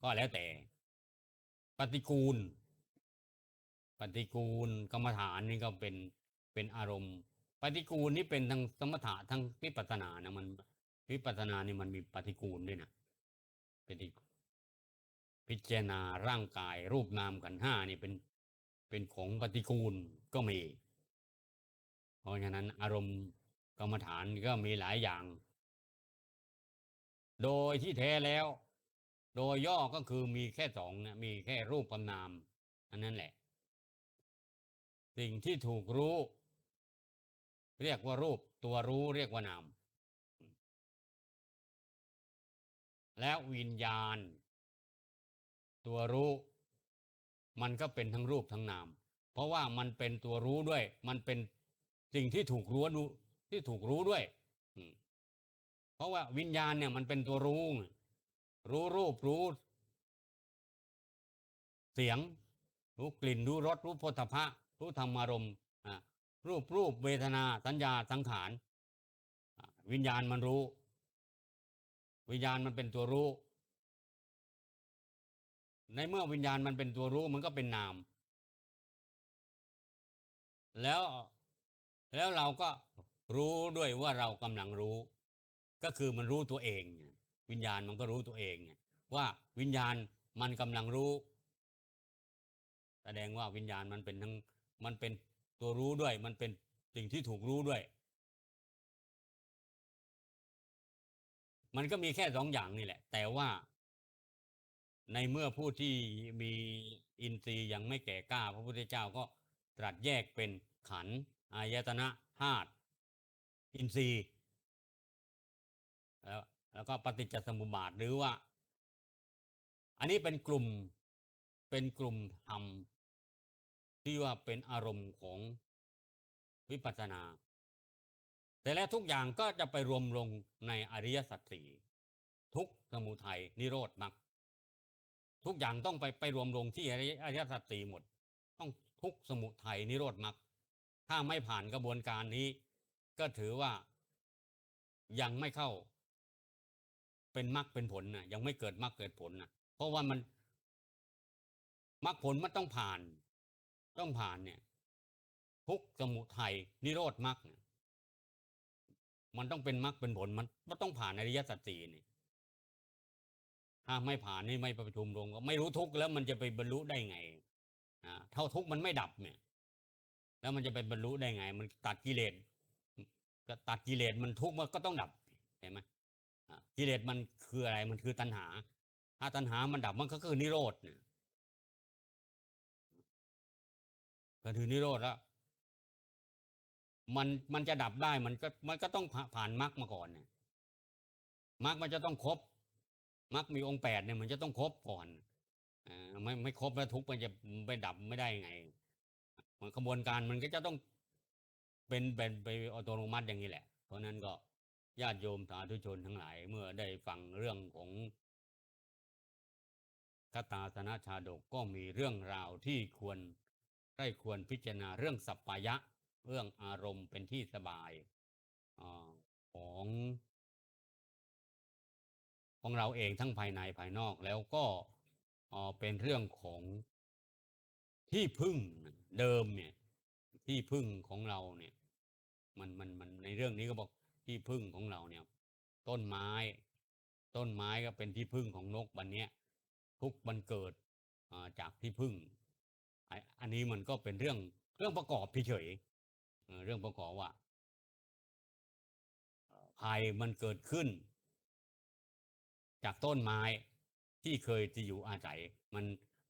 ก็แล้วแต่ปฏิกูลกรรมฐานนี่ก็เป็นอารมณ์ปฏิกูลนี่เป็นทั้งสมถะทั้งวิปัสสนานะมันวิปัสสนานี่มันมีปฏิกูลด้วยนะเป็นพิจารณาร่างกายรูปนามขันธ์ห้านี่เป็นของปฏิกูลก็มีเพราะฉะนั้นอารมณ์กรรมฐานก็มีหลายอย่างโดยที่แท้แล้ว โดยย่อก็คือมีแค่สองนะมีแค่รูปกับนามอันนั้นแหละสิ่งที่ถูกรู้เรียกว่ารูปตัวรู้เรียกว่านามแล้ววิญญาณตัวรู้มันก็เป็นทั้งรูปทั้งนามเพราะว่ามันเป็นตัวรู้ด้วยมันเป็นสิ่งที่ถูกรู้ที่ถูกรู้ด้วยเพราะว่าวิญญาณเนี่ยมันเป็นตัวรู้รูปรู้เสียงรู้กลิ่นรู้รสรู้โผฏฐัพพะรู้ธรรมารมณ์รูปเวทนาสัญญาสังขารวิญญาณมันรู้วิญญาณมันเป็นตัวรู้ในเมื่อวิญญาณมันเป็นตัวรู้มันก็เป็นนามแล้วเราก็รู้ด้วยว่าเรากำลังรู้ก็คือมันรู้ตัวเองวิญญาณมันก็รู้ตัวเองว่าวิญญาณมันกำลังรู้แสดงว่าวิญญาณมันเป็นทั้งมันเป็นตัวรู้ด้วยมันเป็นสิ่งที่ถูกรู้ด้วย มันก็มีแค่2อย่างนี่แหละ แต่ว่า ในเมื่อผู้ที่มีอินทรีย์ยังไม่แก่กล้าพระพุทธเจ้าก็ตรัสแยกเป็นขันธ์อายตนะธาตุอินทรีย์แล้วก็ปฏิจจสมุปบาทหรือว่า อันนี้เป็นกลุ่มธรรมที่ว่าเป็นอารมณ์ของวิปัสสนา แต่แล้วทุกอย่างก็จะไปรวมลงในอริยสัจสี่ทุกข์สมุทัยนิโรธมรรคทุกอย่างต้องไปรวมลงที่อริยสัจสี่หมด ต้องทุกข์สมุทัยนิโรธมรรคถ้าไม่ผ่านกระบวนการนี้ ก็ถือว่ายังไม่เข้าเป็นมรรคเป็นผลนะยังไม่เกิดมรรคเกิดผลนะเพราะว่ามันมรรคผลมันต้องผ่านเนี่ย ทุกข์สมุทัยนิโรธมรรคเนี่ยมันต้องเป็นมรรคเป็นผลมันต้องผ่านอริยสัจสี่นี่ถ้าไม่ผ่านนี่ไม่ประชุมลงก็ไม่รู้ทุกข์แล้วมันจะไปบรรลุได้ไงเท่าทุกข์มันไม่ดับเนี่ย แล้วมันจะไปบรรลุได้ไง มันตัดกิเลสก็ตัดกิเลสมันทุกข์มันก็ต้องดับเห็นไหมกิเลสมันคืออะไรมันคือตัณหา ถ้าตัณหามันดับมันก็คือนิโรธเนี่ยก็คือนิโรธแล้วมันจะดับได้มันก็ต้องผ่านมรรคมาก่อนเนี่ยมรรคมันจะต้องครบมรรคมีองค์8เนี่ยมันจะต้องครบก่อนไม่ครบแล้วทุกข์มันจะไปดับไม่ได้ไงมันกระบวนการมันก็จะต้องเป็นไปอัตโนมัติอย่างนี้แหละ เพราะนั้นก็ญาติโยมสาธุชนทั้งหลายเมื่อได้ฟังเรื่องของคตาสนชาดกก็มีเรื่องราวที่ควรพิจารณาเรื่องสัปปายะเรื่องอารมณ์เป็นที่สบายของเราเองทั้งภายในภายนอกแล้วก็เป็นเรื่องของที่พึ่งเดิมเนี่ยที่พึ่งของเราเนี่ยมันในเรื่องนี้ก็บอกที่พึ่งของเราเนี่ยต้นไม้ก็เป็นที่พึ่งของนกวันนี้ทุกมันเกิดจากที่พึ่งอันนี้มันก็เป็นเรื่องประกอบเฉยเรื่องประกอบว่าภัยมันเกิดขึ้นจากต้นไม้ที่เคยจะอยู่อาศัย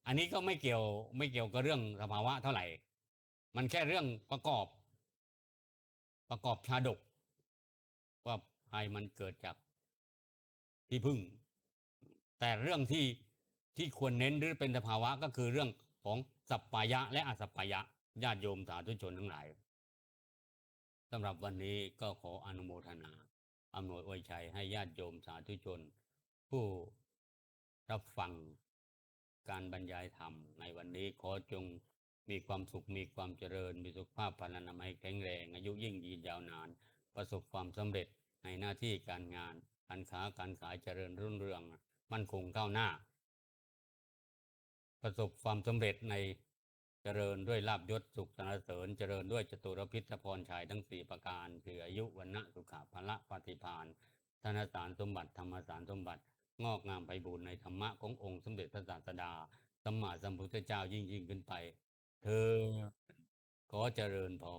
อันนี้ก็ไม่เกี่ยวกับเรื่องสภาวะเท่าไหร่มันแค่เรื่องประกอบชาดกว่าภัยมันเกิดจากที่พึ่งแต่เรื่องที่ควรเน้นหรือเป็นสภาวะก็คือเรื่องของสัปปายะและอสัปปายะญาติโยมสาธุชนทั้งหลายสำหรับวันนี้ก็ขออนุโมทนาอำนวยอวยชัยให้ญาติโยมสาธุชนผู้รับฟังการบรรยายธรรมในวันนี้ขอจงมีความสุขมีความเจริญมีสุขภาพพรรณนามัยแข็งแรงอายุยิ่งยืนยาวนานประสบความสำเร็จในหน้าที่การงานการค้าการขายเจริญรุ่งเรืองมั่นคงก้าวหน้าประสบความสำเร็จในเจริญด้วยลาภยศสุขสรรเสริญเจริญด้วยจตุรพิธพรชัยทั้ง4ประการคืออายุวันนะสุขะพละปฏิภาณธนสารสมบัติธรรมสารสมบัติงอกงามไพบูรณ์ในธรรมะขององค์สมเด็จพระศาสดาสัมมาสัมพุทธเจ้ายิ่งขึ้นไปเธอขอเจริญพร